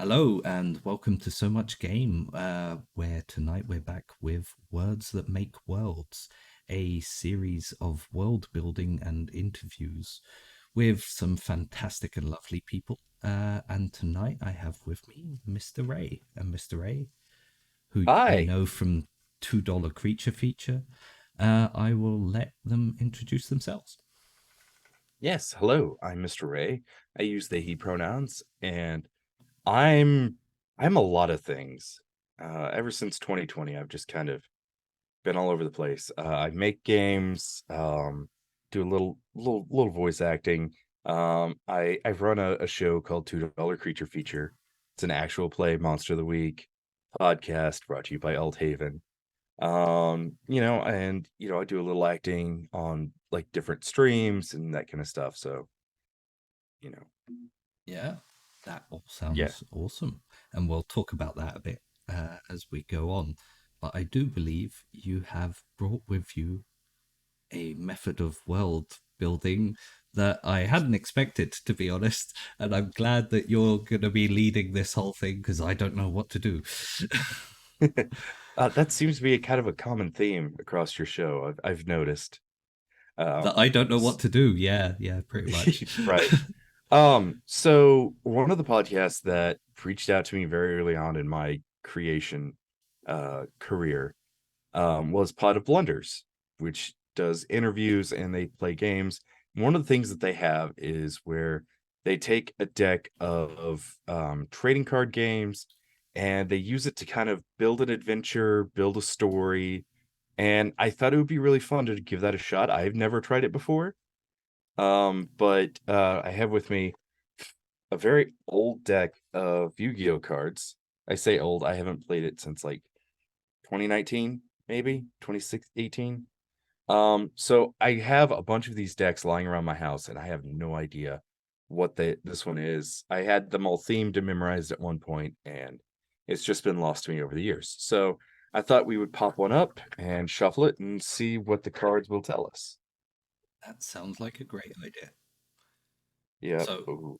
Hello and welcome to So Much Game, where tonight we're back with Words That Make Worlds, a series of world building and interviews with some fantastic and lovely people. And tonight I have with me Mr. Ray. And Mr. Ray, who you Hi. know from $2 Creature Feature, I will let them introduce themselves. Yes, hello. I'm Mr. Ray. I use they he pronouns and I'm I'm a lot of things. Ever since 2020, I've just kind of been all over the place. I make games, do a little voice acting. I run a show called $2 Creature Feature. It's an actual play Monster of the Week podcast brought to you by Althaven. I do a little acting on like different streams and that kind of stuff. So, you know, Yeah, that all yeah. sounds awesome. And we'll talk about that a bit as we go on. But I do believe you have brought with you a method of world building that I hadn't expected, to be honest. And I'm glad that you're going to be leading this whole thing because I don't know what to do. That seems to be a kind of a common theme across your show. I've noticed. That Um, I don't know s- what to do. Yeah, pretty much. right. So one of the podcasts that reached out to me very early on in my creation career was Pot of Blunders, which does interviews and they play games. One of the things that they have is where they take a deck of trading card games and they use it to kind of build an adventure, build a story. And I thought it would be really fun to give that a shot. I've never tried it before. But I have with me a very old deck of Yu-Gi-Oh cards. I say old, I haven't played it since like 2019, maybe 2018. So I have a bunch of these decks lying around my house, and I have no idea what this one is. I had them all themed and memorized at one point, and it's just been lost to me over the years. So I thought we would pop one up and shuffle it and see what the cards will tell us. That sounds like a great idea. Yep. So, Ooh,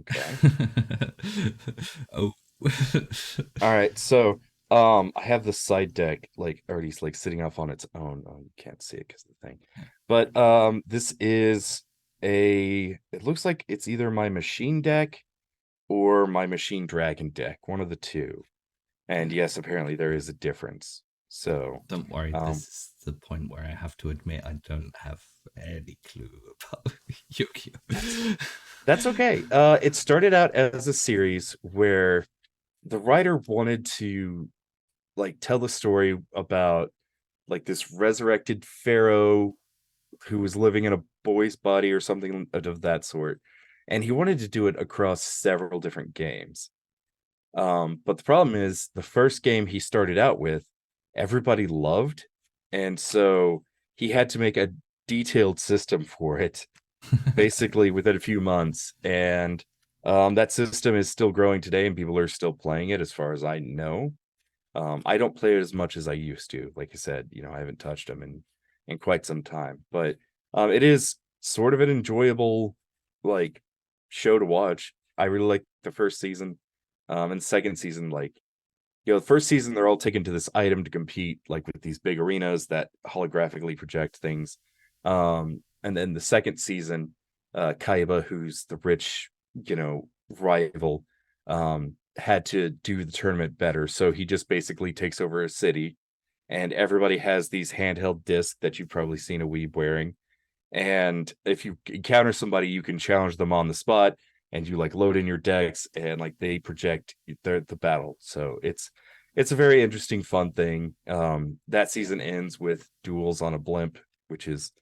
okay. oh, All right. So I have the side deck like already like sitting off on its own. Oh, you can't see it because of the thing. But this is it looks like it's either my machine deck or my machine dragon deck, one of the two. And yes, apparently there is a difference. So don't worry. This um is the point where I have to admit I don't have any clue about that's Yu-Gi-Oh. that's okay. It started out as a series where the writer wanted to like tell the story about like this resurrected pharaoh who was living in a boy's body or something of that sort. And he wanted to do it across several different games. But the problem is the first game he started out with, everybody loved. And so he had to make a detailed system for it basically within a few months. And that system is still growing today and people are still playing it as far as I know. I don't play it as much as I used to. Like I said, I haven't touched them in quite some time, but it is sort of an enjoyable like show to watch. I really like the first season, and second season. Like the first season, they're all taken to this item to compete, like with these big arenas that holographically project things. And then the second season, Kaiba, who's the rich, rival, had to do the tournament better. So he just basically takes over a city, and everybody has these handheld discs that you've probably seen a weeb wearing. And if you encounter somebody, you can challenge them on the spot, and you like load in your decks, and like they project the battle. So it's a very interesting, fun thing. That season ends with duels on a blimp, which is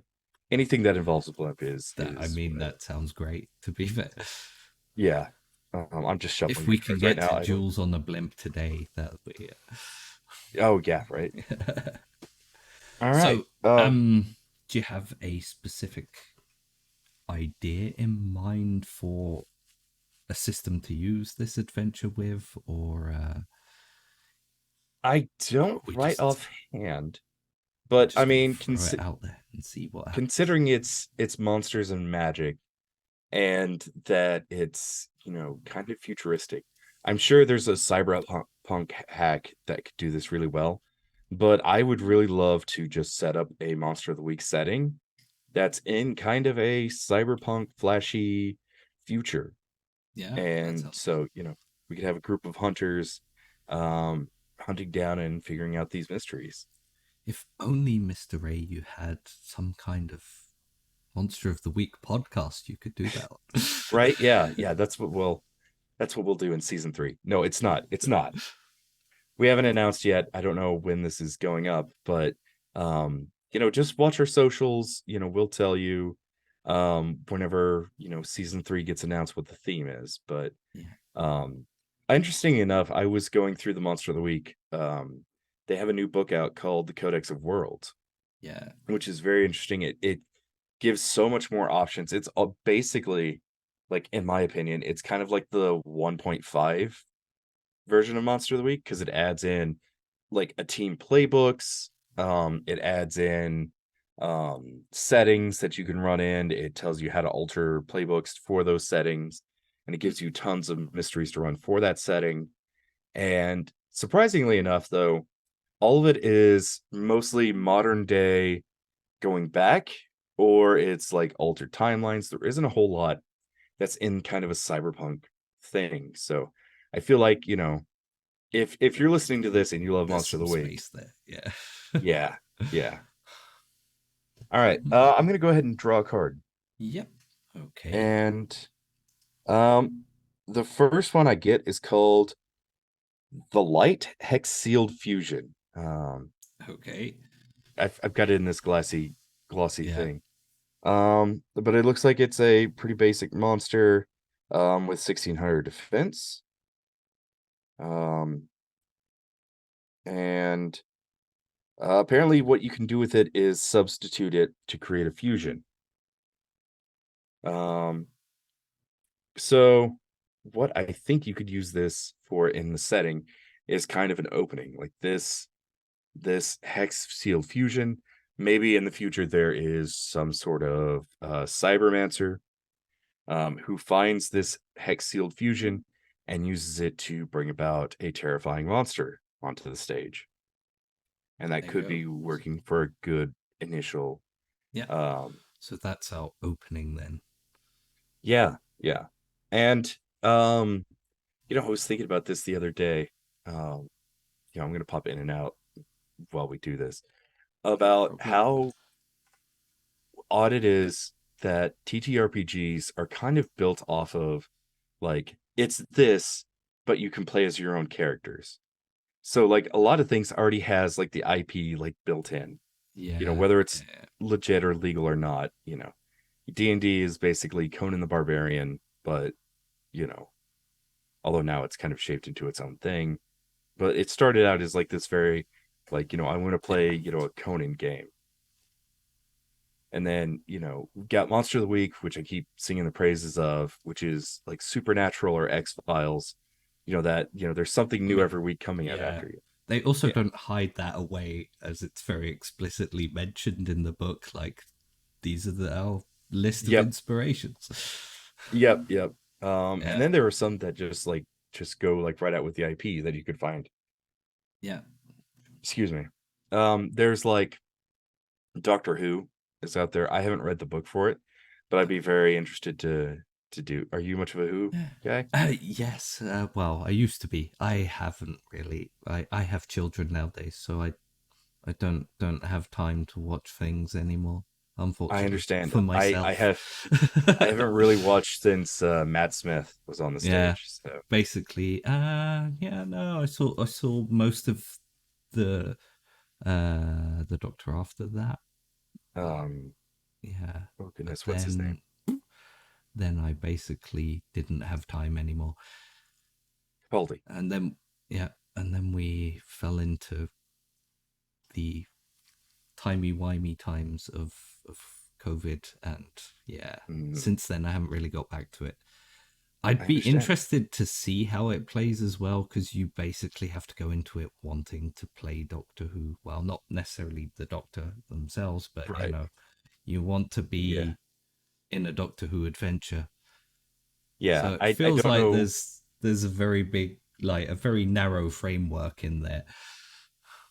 anything that involves a blimp That I is mean, that sounds great. To be fair, yeah. I'm just if shuffling the we can cards right get now. to I don't. Jules on the blimp today, that would be. Oh yeah, right. All right. So, do you have a specific idea in mind for a system to use this adventure with, or I are don't we right just offhand, we're but I just gonna mean, throw it out there and see what happens? considering it's monsters and magic, and that it's kind of futuristic. I'm sure there's a cyberpunk hack that could do this really well, but I would really love to just set up a Monster of the Week setting that's in kind of a cyberpunk flashy future. Yeah, that And sounds so, we could have a group of hunters um hunting down and figuring out these mysteries. if only Mr. Ray you had some kind of Monster of the Week podcast you could do that Right? Yeah, yeah, that's what we'll do in season 3. No, it's not. It's not. We haven't announced yet. I don't know when this is going up, but just watch our socials. We'll tell you whenever, season 3 gets announced what the theme is. But Yeah, um interesting enough, I was going through the Monster of the Week. They have a new book out called The Codex of Worlds, yeah, which is very interesting. It gives so much more options. It's basically, like, in my opinion, it's kind of like the 1.5 version of Monster of the Week because it adds in like a team playbooks. It adds in settings that you can run in. It tells you how to alter playbooks for those settings, and it gives you tons of mysteries to run for that setting. And surprisingly enough, though, all of it is mostly modern day going back, or it's like altered timelines. There isn't a whole lot that's in kind of a cyberpunk thing. So I feel like, if you're listening to this and you love there's Monster of some the Week, space there. Yeah. yeah, yeah. All right. Hmm. I'm gonna go ahead and draw a card. Yep. Okay. And um the first one I get is called the Light Hex Sealed Fusion. Okay. I've got it in this glossy Yeah. thing. But it looks like it's a pretty basic monster with 1600 defense. Um, and apparently what you can do with it is substitute it to create a fusion. Um, so what I think you could use this for in the setting is kind of an opening, like this hex sealed fusion. Maybe in the future there is some sort of cybermancer who finds this hex sealed fusion and uses it to bring about a terrifying monster onto the stage. And that There you could go. be working for a good initial. Yeah. um So that's our opening then. yeah, yeah. And I was thinking about this the other day. um I'm gonna pop in and out while we do this, No about problem. how odd it is that TTRPGs are kind of built off of, like, it's this, but you can play as your own characters. So like a lot of things already has like the IP like built in, Yeah. whether it's Yeah. legit or legal or not. D&D is basically Conan the Barbarian, but you know, although now it's kind of shaped into its own thing. But it started out as like this very, like, I want to Yeah. play, a Conan game. And then, we got Monster of the Week, which I keep singing the praises of, which is like Supernatural or X Files. There's something I new mean, every week coming out yeah. after you. They also Yeah. don't hide that away, as it's very explicitly mentioned in the book. Like, these are our list of Yep. inspirations. Yep. Yep. And Yeah. then there are some that just go like right out with the IP that you could find. Yeah. Excuse me. There's like Doctor Who is out there. I haven't read the book for it, but I'd be very interested to do. Are you much of a Who guy? Yes. Well, I used to be. I haven't really. I have children nowadays, so I don't have time to watch things anymore. I Unfortunately understand. for I myself. I haven't really watched since Matt Smith was on the Yeah. stage. So Basically, yeah. No, I saw most of the the Doctor after that. But um yeah, oh but goodness, what's his name? then I basically didn't have time anymore, Capaldi. and then yeah, and then we fell into the timey wimey times of COVID, and yeah, Mm, since then I haven't really got back to it. I'd I be understand. interested to see how it plays as well, because you basically have to go into it wanting to play Doctor Who. Well, not necessarily the Doctor themselves, but Right. you want to Yeah. be in a Doctor Who adventure. Yeah. So it I feels don't like know. there's there's a very big, like a very narrow framework in there.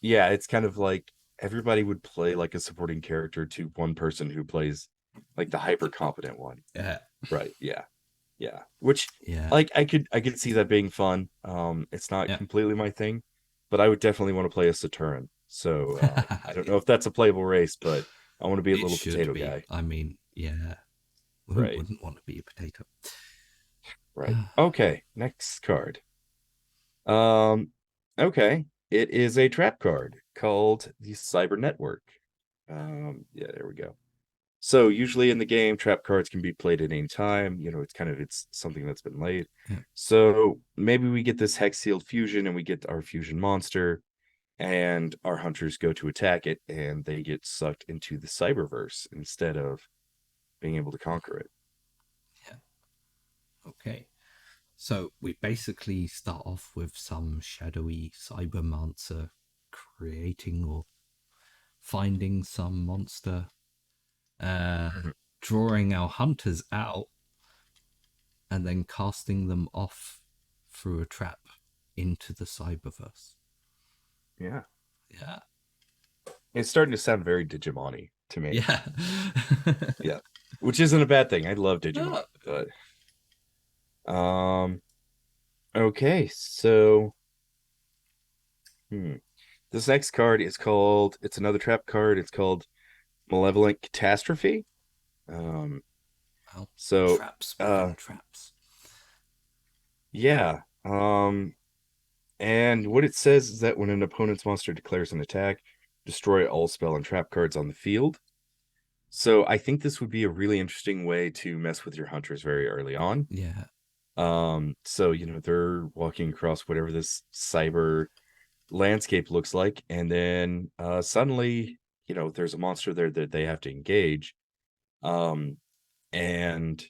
Yeah, it's kind of like everybody would play like a supporting character to one person who plays like the hyper competent one. Yeah, Right. Yeah. Yeah. Which yeah, like I could see that being fun. It's not yeah. completely my thing, but I would definitely want to play a Saturn. So I don't know if that's a playable race, but I want to be a It little should potato be. guy. I mean, yeah. Who Right. wouldn't want to be a potato? Right. Okay. Next card. Um, okay. It is a trap card called the Cyber Network. Yeah, there we go. So usually in the game, trap cards can be played at any time. It's something that's been laid. Yeah. So maybe we get this hex sealed fusion and we get our fusion monster, and our hunters go to attack it and they get sucked into the cyberverse instead of being able to conquer it. Yeah. Okay. So we basically start off with some shadowy cybermancer creating or finding some monster, uh, Mhm. drawing our hunters out, and then casting them off through a trap into the cyberverse. Yeah. Yeah. It's starting to sound very Digimon-y to me. Yeah. Yeah. Which isn't a bad thing. I love Digimon, Oh, but um okay, so hmm. This next card is called, it's another trap card. It's called Malevolent Catastrophe. Um, well, so traps uh within traps. yeah. And what it says is that when an opponent's monster declares an attack, destroy all spell and trap cards on the field. So I think this would be a really interesting way to mess with your hunters very early on. Yeah. So they're walking across whatever this cyber landscape looks like, and then suddenly, there's a monster there that they have to engage. Um, and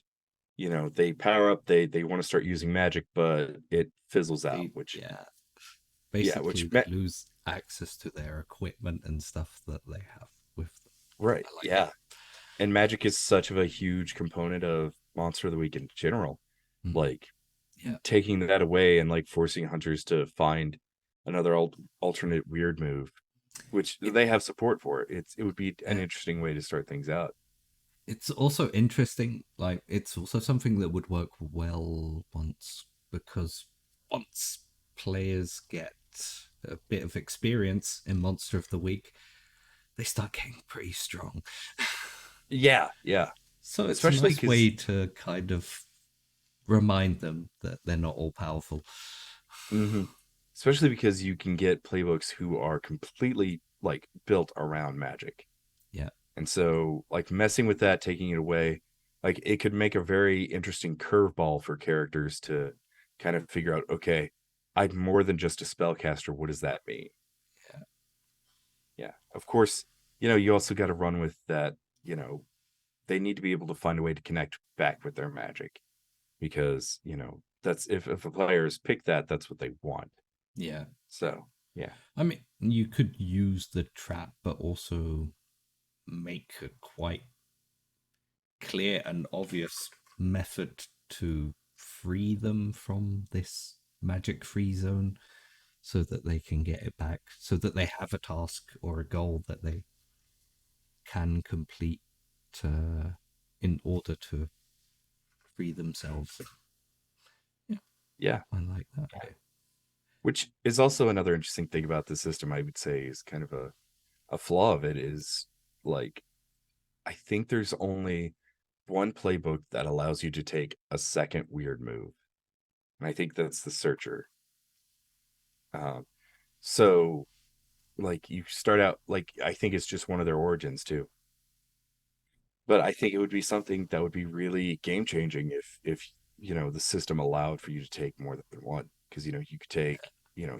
they power up, they want to start using magic, but it fizzles out, which Yeah. yeah, Basically, they lose access to their equipment and stuff that they have with them. right, I like yeah. And magic is such of a huge component of Monster of the Week in general. that. Like Yeah. taking that away and like forcing hunters to find another alternate weird move, which It, they have support for. It would be an uh, interesting way to start things out. it's also interesting. Like, it's also something that would work well because once players get a bit of experience in Monster of the Week, they start getting pretty strong. Yeah, yeah. So it's a Especially nice way because to kind of remind them that they're not all powerful. especially because you can get playbooks who are completely like built around magic. Yeah. And so like messing with that, taking it away, like it could make a very interesting curveball for characters to kind of figure out, okay, I'm more than just a spellcaster. What does that mean? Yeah. Yeah. Of course, you also got to run with that, you know, they need to be able to find a way to connect back with their magic because, that's if a players pick that, that's what they want. Yeah. So, yeah. I mean, you could use the trap, but also make a quite clear and obvious method to free them from this magic free zone so that they can get it back, so that they have a task or a goal that they can complete in order to free themselves. Yeah, Yeah. I like that. Yeah. Which is also another interesting thing about the system, I would say, is kind of a flaw of it is like I think there's only one playbook that allows you to take a second weird move. And I think that's the searcher. Um, so like you start out like I think it's just one of their origins too. But I think it would be something that would be really game changing if the system allowed for you to take more than one. Because you could take,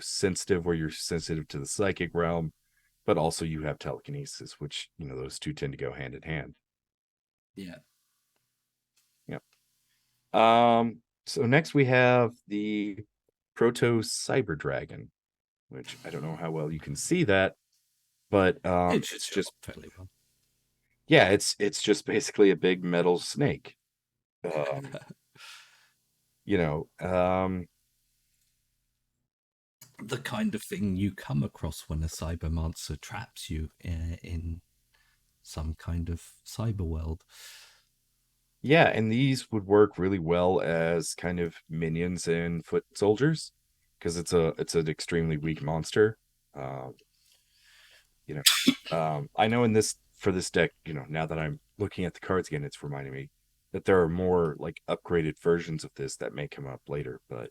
sensitive where you're sensitive to the psychic realm, but also you have telekinesis, which those two tend to go hand in hand. Yeah. Yeah. So next we have the Proto Cyber Dragon, which I don't know how well you can see that, but It should it's show just up fairly well. yeah, it's just basically a big metal snake. Um, you know, um, the kind of thing you come across when a cybermancer traps you in some kind of cyber world. Yeah, and these would work really well as kind of minions and foot soldiers because it's an extremely weak monster. Um, I know in this for this deck, now that I'm looking at the cards again, it's reminding me that there are more like upgraded versions of this that may come up later. But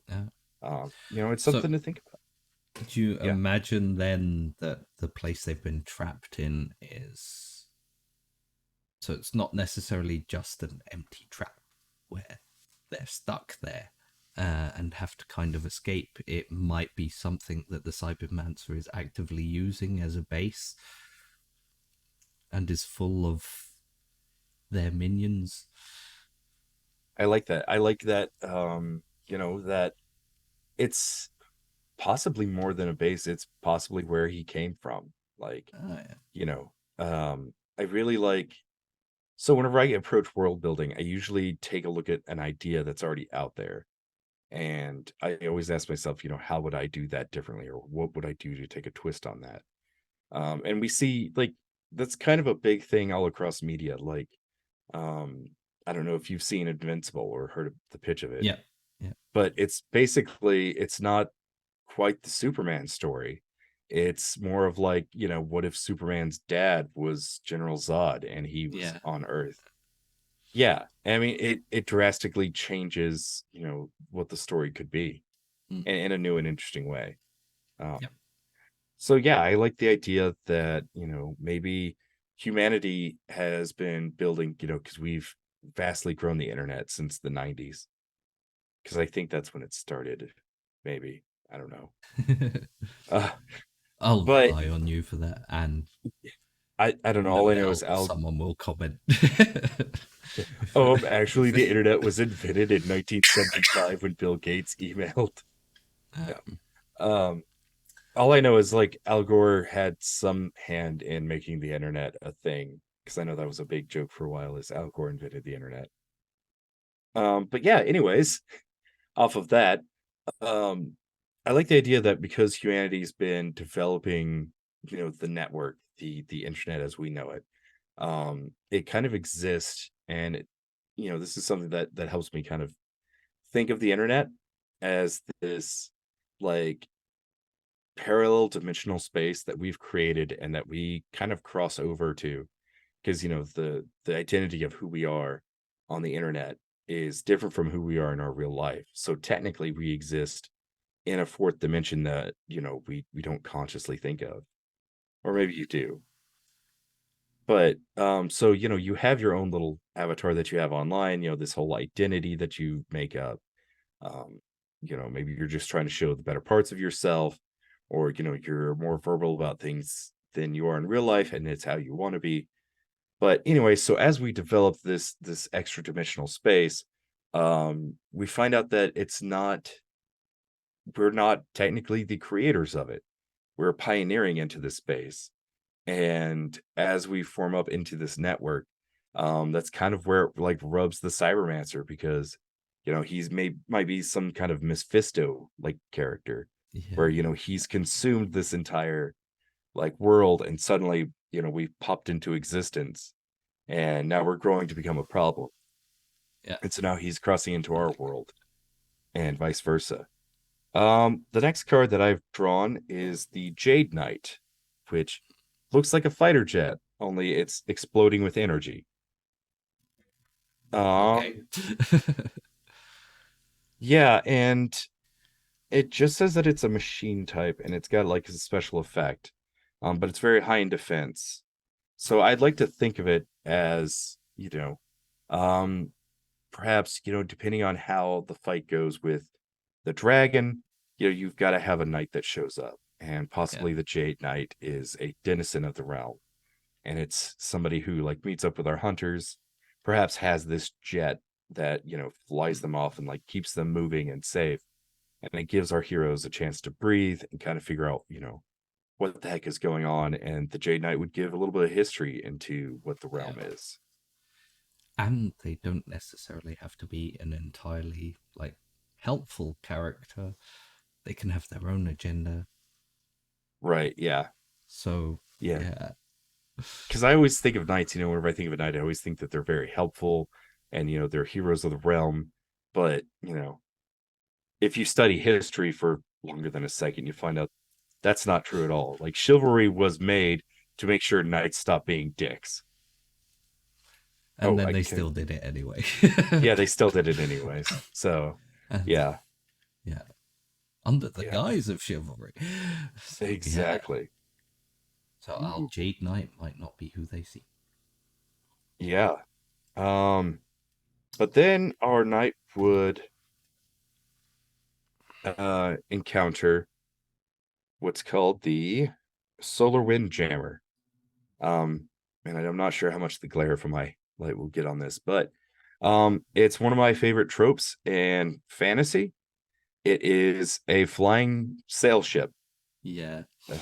Uh, it's so, something to think about. do you Yeah, imagine then that the place they've been trapped in is, so it's not necessarily just an empty trap where they're stuck there and have to kind of escape? It might be something that the cybermancer is actively using as a base and is full of their minions. I like that. I like that. That it's possibly more than a base. It's possibly where he came from. Like, Yeah. you know, I really like. So whenever I approach world building, I usually take a look at an idea that's already out there. And I always ask myself, how would I do that differently, or what would I do to take a twist on that? And we see like that's kind of a big thing all across media. Like, um, I don't know if you've seen Invincible or heard of the pitch of it, Yeah. Yeah. but it's not quite the Superman story. It's more of like, what if Superman's dad was General Zod and he was Yeah. on Earth? Yeah, I mean, it drastically changes, what the story could be Mm. in a new and interesting way. Um, Yeah. so yeah, I like the idea that, maybe humanity has been building, because we've vastly grown the internet since the 90s. Because I think that's when it started. Maybe. I don't know. Uh, I'll but rely on you for that, and I don't know. no All I know is doubt someone will comment. actually If the internet was invented in 1975 when Bill Gates emailed. No. Um, all I know is like Al Gore had some hand in making the internet a thing because I know that was a big joke for a while is Al Gore invented the internet. But yeah, anyways, off of that, um, I like the idea that because humanity's been developing, the network, the internet as we know it, it kind of exists, and this is something that helps me kind of think of the internet as this like parallel dimensional space that we've created and that we kind of cross over to because the identity of who we are on the internet is different from who we are in our real life, so technically we exist in a fourth dimension that we don't consciously think of, or maybe you do. But so you have your own little avatar that you have online, this whole identity that you make up. um Maybe you're just trying to show the better parts of yourself, or you're more verbal about things than you are in real life and it's how you want to be. But anyway, so as we develop this extra dimensional space, we find out that we're not technically the creators of it. We're pioneering into this space. And as we form up into this network, that's kind of where it like rubs the cybermancer because he's might be some kind of Mephisto like character where yeah. he's consumed this entire like world, and suddenly we've popped into existence, and now we're growing to become a problem. Yeah. And so now he's crossing into I our like that. world and vice versa. The next card that I've drawn is the Jade Knight, which looks like a fighter jet, only it's exploding with energy. Okay. Um, yeah, and it just says that it's a machine type and it's got like a special effect. But it's very high in defense. So I'd like to think of it as, um, perhaps, depending on how the fight goes with the dragon, you've got to have a knight that shows up. And Yeah. possibly the Jade Knight is a denizen of the realm. And it's somebody who like meets up with our hunters, perhaps has this jet that, flies Mm. them off and like keeps them moving and safe. And it gives our heroes a chance to breathe and kind of figure out, what the heck is going on. And the Jade Knight would give a little bit of history into what the Yeah. realm is. And they don't necessarily have to be an entirely like helpful character. they can have their own agenda. Right. Yeah. So Yeah. yeah, Because I always think of knights, whenever I think of a knight, I always think that they're very helpful and, they're heroes of the realm. But, if you study history for longer than a second, you find out that's not true at all. Like, chivalry was made to make sure knights stop being dicks. and Oh, then I they can. still did it anyway. Yeah, they still did it anyways. So, And yeah. yeah, under the Yeah, guise of chivalry. So yeah, exactly. so our Ooh. Jade Knight might not be who they see. Yeah. Um, but then our knight would encounter what's called the solar wind jammer. Um, and I'm not sure how much the glare from my light will get on this, but it's one of my favorite tropes in fantasy. It is a flying sail ship. Yeah. Uh,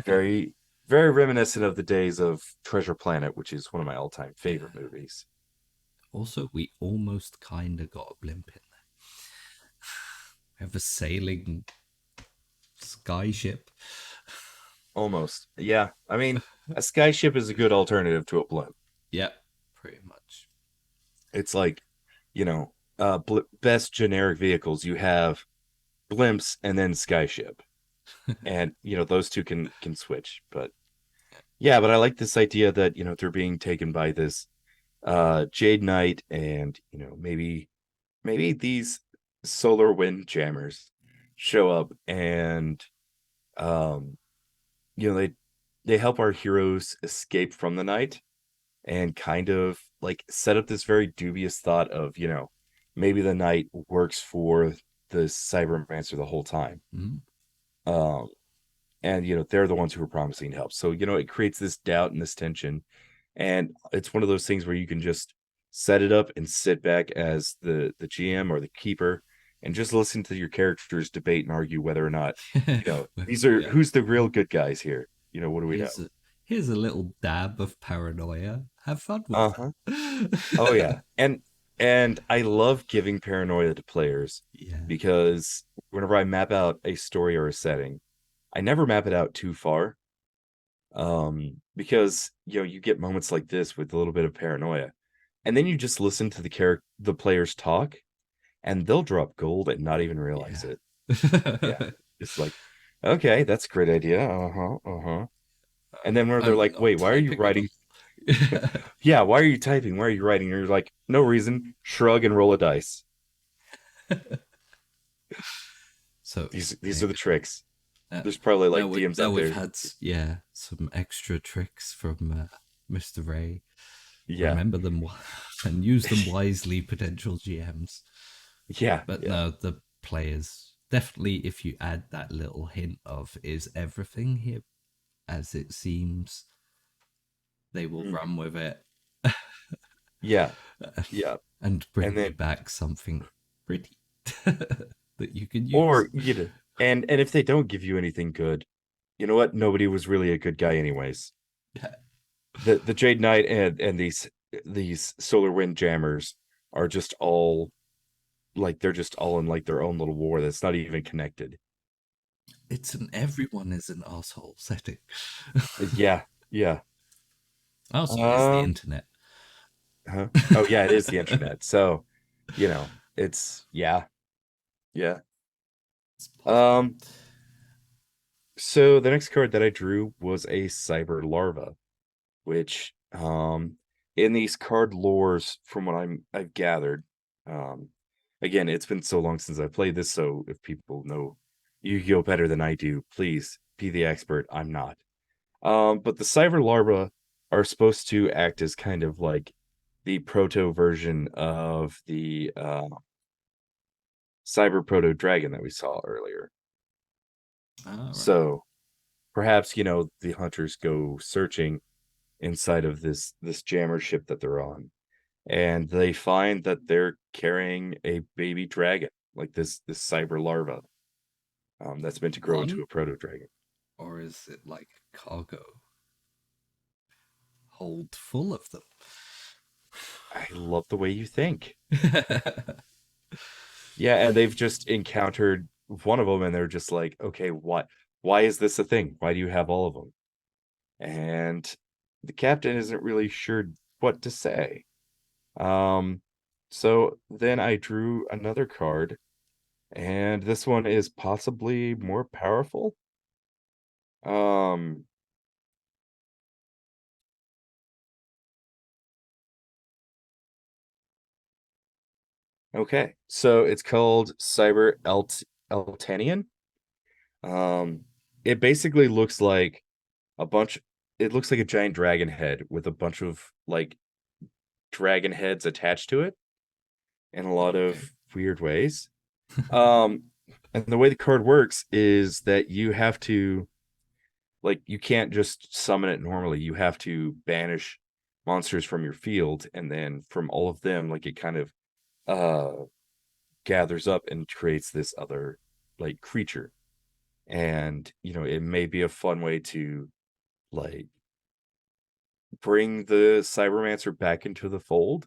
very, very reminiscent of the days of Treasure Planet, which is one of my all-time favorite Yeah. movies. Also, we almost kind of got a blimp in there. We have a sailing skyship. Almost. Yeah. I mean, a skyship is a good alternative to a blimp. Yep, pretty much. It's like, best generic vehicles. You have blimps and then skyship. And, those two can switch. But yeah, but I like this idea that, they're being taken by this Jade Knight and, maybe these solar wind jammers show up and um they help our heroes escape from the night and kind of like set up this very dubious thought of, maybe the knight works for the cybermancer the whole time. Mm. Um, and they're the ones who are promising help. So it creates this doubt and this tension, and it's one of those things where you can just set it up and sit back as the GM or the keeper and just listen to your characters debate and argue whether or not these are Yeah. who's the real good guys here. What do we know? Here's a here's a little dab of paranoia. Have fun with Uh-huh. Oh yeah. that. And I love giving paranoia to players Yeah. because whenever I map out a story or a setting, I never map it out too far. Because you get moments like this with a little bit of paranoia. And then you just listen to the players talk and they'll drop gold and not even realize Yeah. it. Yeah. It's like, okay, that's a great idea. Uh-huh. Uh-huh. And then where they're I'm like, not wait, why are you typing at writing? all. Yeah, why are you typing? Why are you writing? And you're like, no reason. Shrug and roll a dice. So These yeah, are the tricks. uh, There's probably now like we DMs now out we've there. had some extra tricks from Mr. Ray. Yeah. Remember them and use them wisely, potential GMs. Yeah, But yeah. no, the players definitely. If you add that little hint of "is everything here as it seems," they will Mhm. run with it Yeah, yeah. and And bring you then back something pretty that you can use. or and if they don't give you anything good, you know what? Nobody was really a good guy anyways. The Jade Knight and these solar wind jammers are just all like they're just all in like their own little war that's not even connected. It's an everyone is an asshole setting. Yeah, yeah. Also, is the Um, internet. huh? Oh yeah, it is the internet. So, it's yeah, yeah. It's plausible. Um, so the next card that I drew was a cyber larva, which in these card lores, from what I've gathered, um again, it's been so long since I played this, so if people know Yu-Gi-Oh better than I do, please be the expert. I'm not. But the cyber larvae are supposed to act as kind of like the proto version of the cyber proto dragon that we saw earlier. All right. So perhaps the hunters go searching inside of this jammer ship that they're on, and they find that they're carrying a baby dragon, like this cyber larva, that's meant to grow into One, a proto dragon. or is it like cargo hold full of them? I love the way you think. Yeah, and they've just encountered one of them, and they're just like, okay, why is this a thing? Why do you have all of them? And the captain isn't really sure what to say. Um, so then I drew another card, and this one is possibly more powerful. Um, okay, so it's called Eltanian. Um, it basically looks like a bunch. It looks like a giant dragon head with a bunch of like dragon heads attached to it in a lot Okay. of weird ways. Um, and the way the card works is that you have to like you can't just summon it normally. You have to banish monsters from your field, and then from all of them, like it kind of uh gathers up and creates this other like creature. And it may be a fun way to like bring the cybermancer back into the fold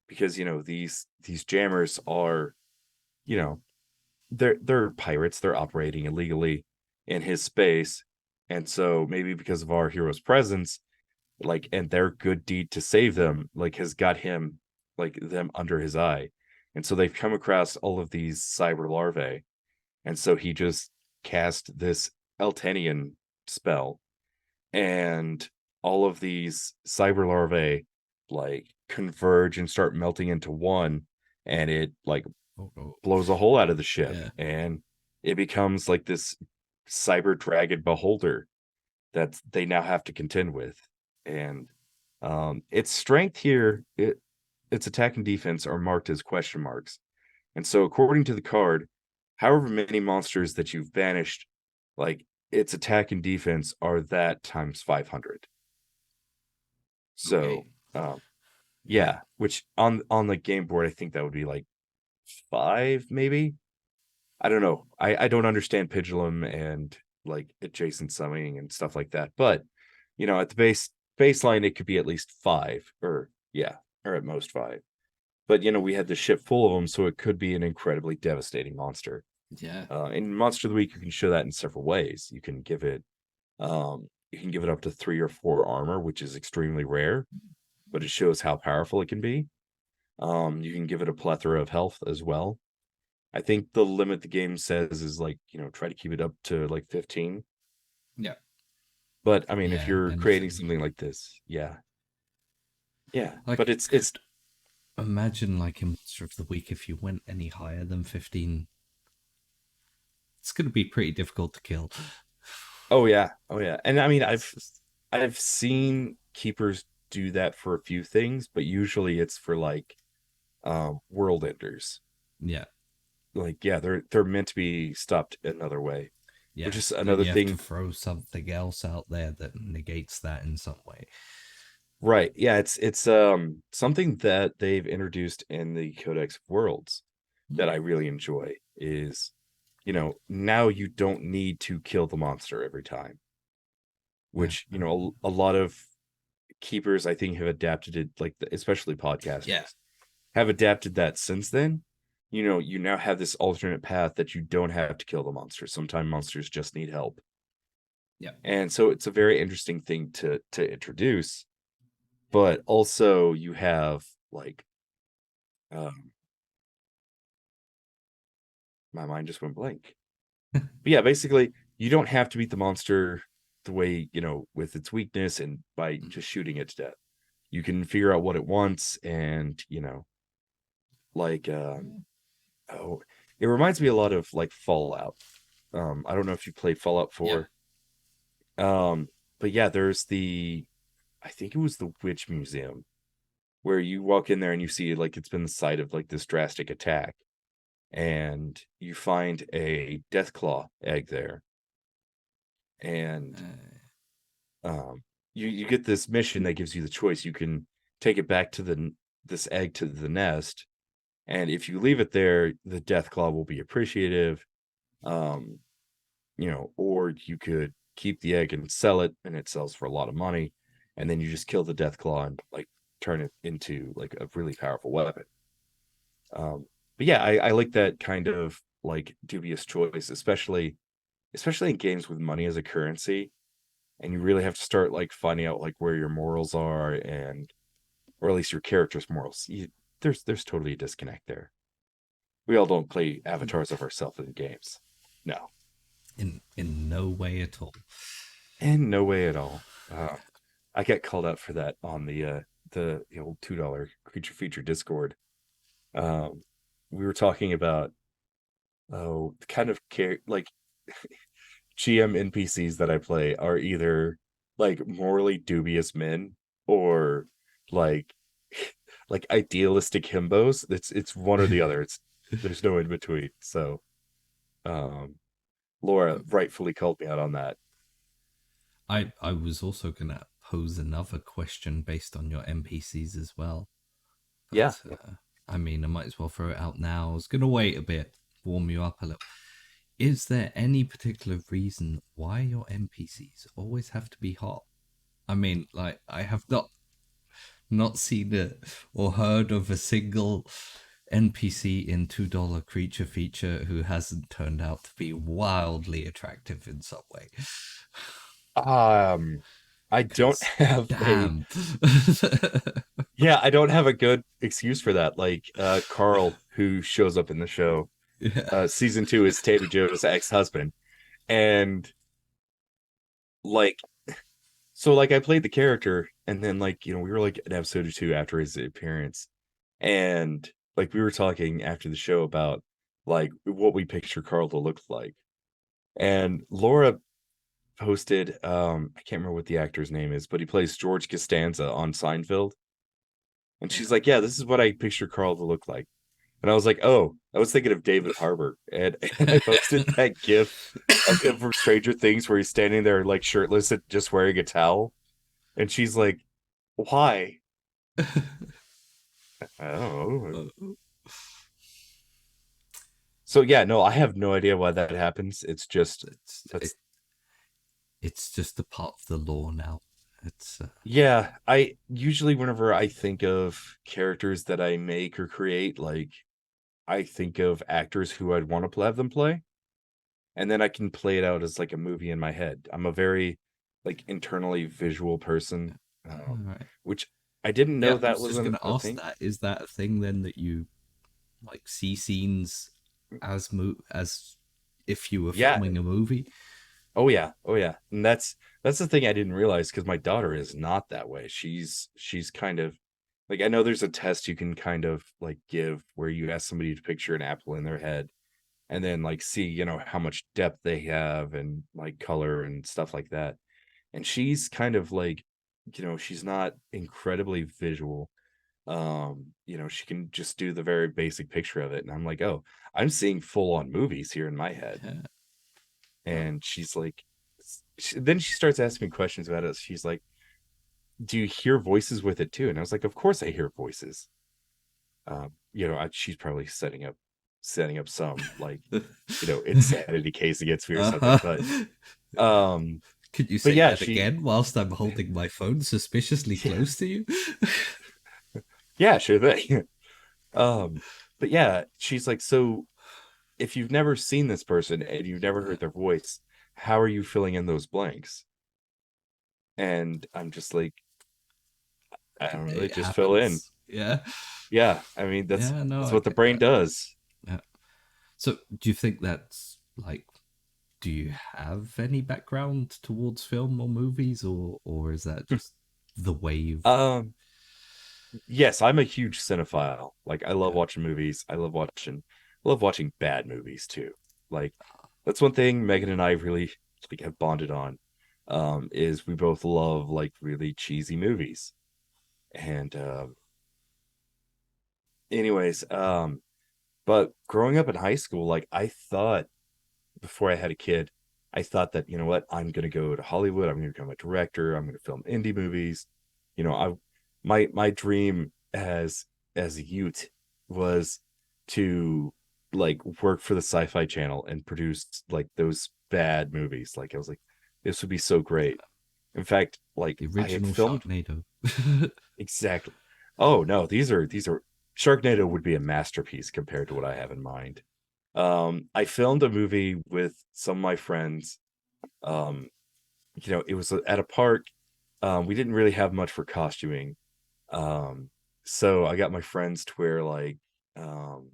because these jammers are you know they're pirates, they're operating illegally in his space. And so maybe because of our hero's presence, like, and their good deed to save them, like, has got him, like, them under his eye. And so they've come across all of these cyber larvae. And so he just cast this Eltenian spell, and all of these cyber larvae like converge and start melting into one, and it like Oh, oh. blows a hole out of the ship, Yeah. and it becomes like this cyber dragon beholder that they now have to contend with. And its strength here, its attack and defense are marked as question marks. And so according to the card, however many monsters that you've banished, like its attack and defense are that times 500. Okay. So Yeah. yeah, which on the game board I think that would be like 5 maybe. I don't know. I don't understand pendulum and like adjacent summing and stuff like that. But at the baseline, it could be at least 5, or yeah, or at most 5. But we had the ship full of them, so it could be an incredibly devastating monster. Yeah. In Monster of the Week, you can show that in several ways. You can give it up to 3 or 4 armor, which is extremely rare, but it shows how powerful it can be. You can give it a plethora of health as well. I think the limit the game says is like, try to keep it up to like 15. Yeah. But I mean, if Yeah. you're creating Anything. something like this, yeah. Yeah. Like, But it's imagine like in Monster of the Week, if you went any higher than 15, it's going to be pretty difficult to kill. oh yeah. Oh yeah. And I mean, It's just, I've seen keepers do that for a few things, but usually it's for like world enders. yeah. Like, yeah, they're meant to be stopped another way. Which Yeah. is Then another you have to thing. throw something else out there that negates that in some way. Right. Yeah, it's something that they've introduced in the Codex of Worlds that I really enjoy is, now you don't need to kill the monster every time, Yeah. which, a lot of keepers I think have adapted it, like especially Yeah. podcasters have adapted that since then. You now have this alternate path that you don't have to kill the monster. Sometimes monsters just need help. Yeah. And so it's a very interesting thing to introduce, but also you have like um my mind just went blank. But yeah, basically, you don't have to beat the monster the way, with its weakness and by just shooting it to death. You can figure out what it wants, and, like, oh, it reminds me a lot of like Fallout. I don't know if you played Fallout Yeah. 4. Um, but yeah, there's I think it was the Witch Museum, where you walk in there and you see like it's been the site of like this drastic attack, and you find a Deathclaw egg there. And Uh, um, you get this mission that gives you the choice. You can take it back to this egg to the nest, and if you leave it there, the Deathclaw will be appreciative. Um, or you could keep the egg and sell it, and it sells for a lot of money, and then you just kill the Deathclaw and like turn it into like a really powerful weapon. Um, but yeah, I like that kind of like dubious choice, especially in games with money as a currency, and you really have to start like finding out like where your morals are, and or at least your character's morals. There's totally a disconnect there. We all don't play avatars of ourselves in games. No, In no way at all. in no way at all. I get called out for that on the old $2 creature feature Discord. Um, we were talking about the kind of like GM NPCs that I play are either like morally dubious men or like like idealistic himbos. It's one or the other. It's There's no in between. So um Laura rightfully called me out on that. I was also gonna pose another question based on your NPCs as well, Yeah. but I mean, I might as well throw it out now. I was gonna wait a bit, warm you up a little. Is there any particular reason why your NPCs always have to be hot? I mean, like, I have not seen it or heard of a single NPC in $2 creature feature who hasn't turned out to be wildly attractive in some way. Um I don't Because have a damn. yeah, I don't have a good excuse for that. Like Carl, who shows up in the show, Yeah. season two is Tammy Jo's ex-husband. And like so like I played the character and then like, we were like an episode or two after his appearance. And like we were talking after the show about like what we picture Carl to look like. And Laura posted I can't remember what the actor's name is, but he plays George Costanza on Seinfeld. And she's like, "Yeah, this is what I picture Carl to look like." And I was like, "Oh, I was thinking of David Harbour." And I posted that gif of him from Stranger Things where he's standing there like shirtless and just wearing a towel. And she's like, "Why?" I don't know. So yeah, no, I have no idea why that happens. It's just it's it, that's it's just a part of the law now. It's yeah, I usually whenever I think of characters that I make or create, like I think of actors who I'd want to have them play, and then I can play it out as like a movie in my head. I'm a very like internally visual person, all right. which I didn't know Yeah, I that was was just gonna a ask thing. that. Is that a thing then that you like see scenes as if you were Yeah. filming a movie? Oh yeah. Oh yeah. And that's the thing I didn't realize because my daughter is not that way. She's kind of like I know there's a test you can kind of like give where you ask somebody to picture an apple in their head and then like see, how much depth they have and like color and stuff like that. And she's kind of like, she's not incredibly visual. She can just do the very basic picture of it. And I'm like, oh, I'm seeing full on movies here in my head. Yeah. Oh, And she's like, then she starts asking me questions about it. She's like, do you hear voices with it too? And I was like, of course I hear voices. She's probably setting up some like, insanity case against me or something. But uh-huh. um, Could you but say yeah, that again whilst I'm holding my phone suspiciously yeah, close to you? yeah, sure thing. um, but yeah, she's like, so if you've never seen this person and you've never Yeah. heard their voice, how are you filling in those blanks? And I'm just like, I don't know, they It just fill in. happens. Yeah. Yeah, I mean Yeah, no, that's I what the get brain that. does. Yeah. So, do you think that's like, do you have any background towards film or movies, or is that just the way you've? Um, yes, I'm a huge cinephile. Like I love Yeah. watching movies. I love watching bad movies too. Like that's one thing Megan and I really like have bonded on. Is we both love like really cheesy movies. And anyways, but growing up in high school, like I thought before I had a kid, I thought that, you know what, I'm gonna go to Hollywood, I'm gonna become a director, I'm gonna film indie movies. I my dream as a youth was to like work for the sci-fi channel and produce like those bad movies. Like I was like, this would be so great. In fact, like The I had original filmed Sharknado. exactly. Oh no, these are Sharknado would be a masterpiece compared to what I have in mind. I filmed a movie with some of my friends. It was at a park. We didn't really have much for costuming. Um, so I got my friends to wear um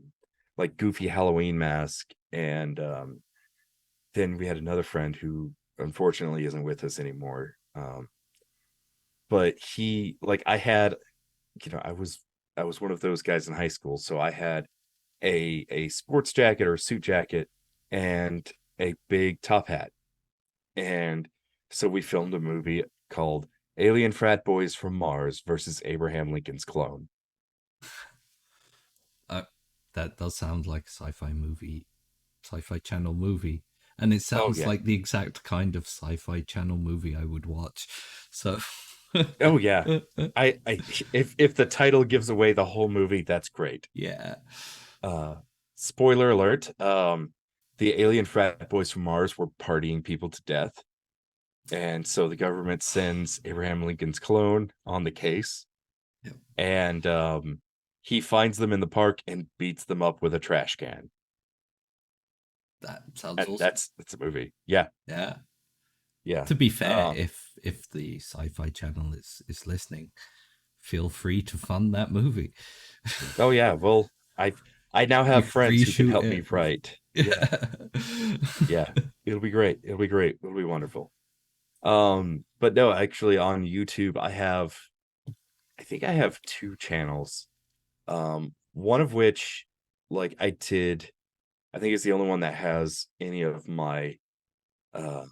like goofy Halloween mask, and then we had another friend who unfortunately isn't with us anymore. But he like I was one of those guys in high school, so I had a sports jacket or a suit jacket and a big top hat. And so we filmed a movie called Alien Frat Boys from Mars versus Abraham Lincoln's Clone. Uh, that does sound like a sci-fi movie, sci-fi channel movie, and it Oh sounds yeah. like the exact kind of sci-fi channel movie I would watch. So, Oh yeah. I if the title gives away the whole movie, that's great. yeah, Uh Spoiler alert. The alien frat boys from Mars were partying people to death. And so the government sends Abraham Lincoln's clone on the case, yeah, and he finds them in the park and beats them up with a trash can. that sounds And awesome. that's a movie. Yeah, Yeah. yeah. To be fair, Um, if the sci-fi channel is listening, feel free to fund that movie. oh yeah. Well, I now We have could friends who can reshoot help me it. write. Yeah, Yeah. yeah. It'll be great. It'll be great. It'll be wonderful. But no, actually on YouTube, I think I have two channels. One of which like I think it's the only one that has uh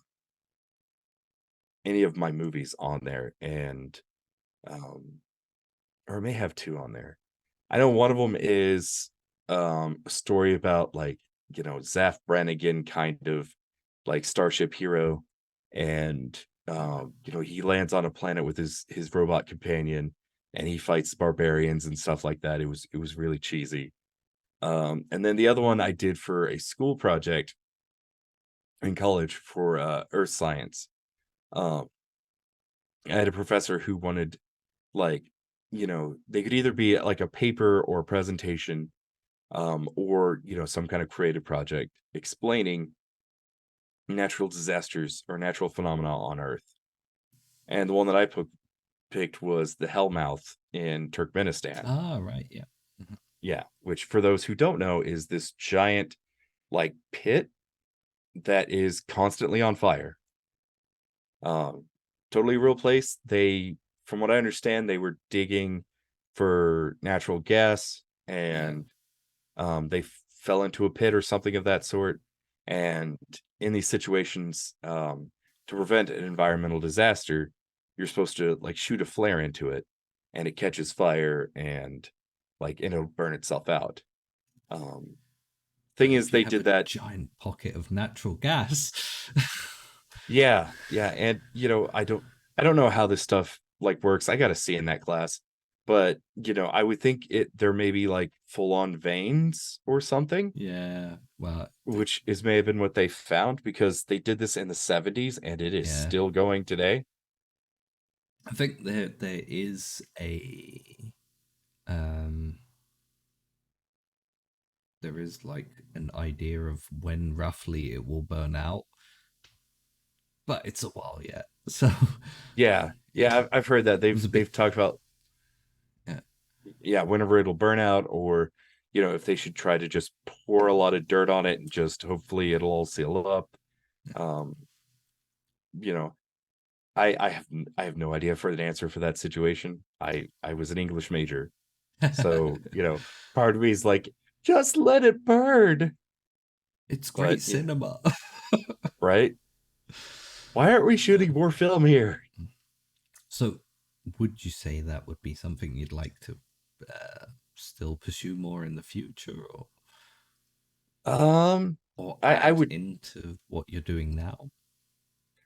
any of my movies on there, and um or it may have two on there. I know one of them is a story about Zaf Brannigan, kind of like Starship Hero, and he lands on a planet with his robot companion, and he fights barbarians and stuff like that. It was really cheesy. And then the other one I did for a school project in college for earth science. Um, I had a professor who wanted, like, they could either be like a paper or a presentation, or some kind of creative project explaining natural disasters or natural phenomena on Earth. And the one that picked was the Hellmouth in Turkmenistan. Ah, right. Yeah. Mhm. Yeah, which for those who don't know is this giant like pit that is constantly on fire. Um, Totally real place. From what I understand, they were digging for natural gas, Yeah. and they fell into a pit or something of that sort. And in these situations, to prevent an environmental disaster, you're supposed to like shoot a flare into it, and it catches fire, and it'll burn itself out. Um, Thing But is, if you they have did a that. giant pocket of natural gas, Yeah, yeah, and I don't know how this stuff like works. I got to see in that class. But, I would think there may be like full on veins or something, yeah. Well, which is may have been what they found because they did this in the 70s and it is yeah. still going today. I think there is a um there is like an idea of when roughly it will burn out, but it's a while yet. So Yeah. yeah, Yeah, I've heard that it was a bit they've talked about, yeah, yeah, whenever it'll burn out, or if they should try to just pour a lot of dirt on it and just hopefully it'll all seal up. Um, you know, I have no idea for an answer for that situation. I was an English major, so part of me is like, just let it burn. it's But great cinema. right? Why aren't we Yeah. shooting more film here? So, would you say that would be something you'd like to uh, still pursue more in the future, Um, or I add would into what you're doing now,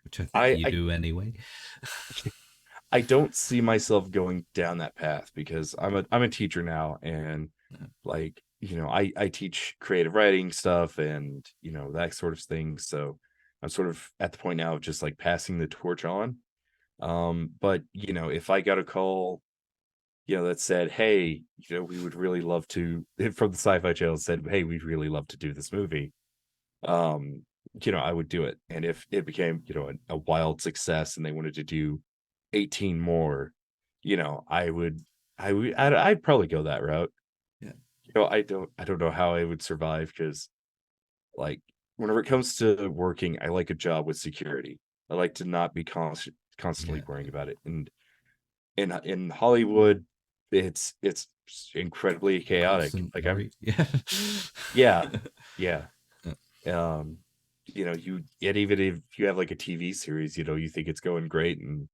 which I think I you I do anyway? I don't see myself going down that path because I'm a teacher now, and Yeah. I teach creative writing stuff and that sort of thing. So I'm sort of at the point now of just like passing the torch on. But if I got a call that said, hey, we would really love to, from the Sci-Fi Channel said, hey, we'd really love to do this movie, um, I would do it. And if it became, a wild success and they wanted to do 18 more, I'd probably go that route. Yeah. I don't know how I would survive because, like, whenever it comes to working, I like a job with security. I like to not be constantly Yeah. worrying about it. And in Hollywood, it's incredibly chaotic. Constant Like I'm worry. Yeah. Yeah, yeah. Um, and even if you have like a TV series, you think it's going great, and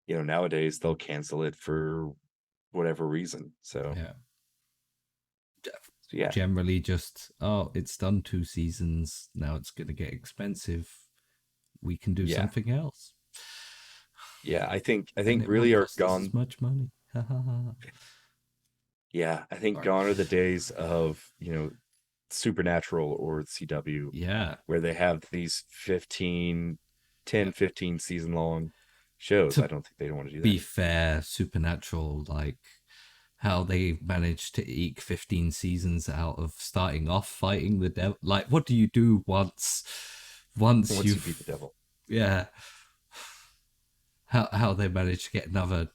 nowadays they'll cancel it for whatever reason. Yeah. So yeah, Generally just, oh, it's done 2 seasons. Now it's going to get expensive. We can do yeah, something else. yeah. I think And it won't really are cost us as gone. much money. Yeah, I think Sorry. gone are the days of Supernatural or CW, Yeah. where they have these 10, Yeah. 15 season long shows. I To don't think they don't want to do that be anymore. fair, Supernatural, like how they managed to eke 15 seasons out of starting off fighting the devil. Like, what do you do once Once you beat the you've, devil. yeah, how they managed to get another,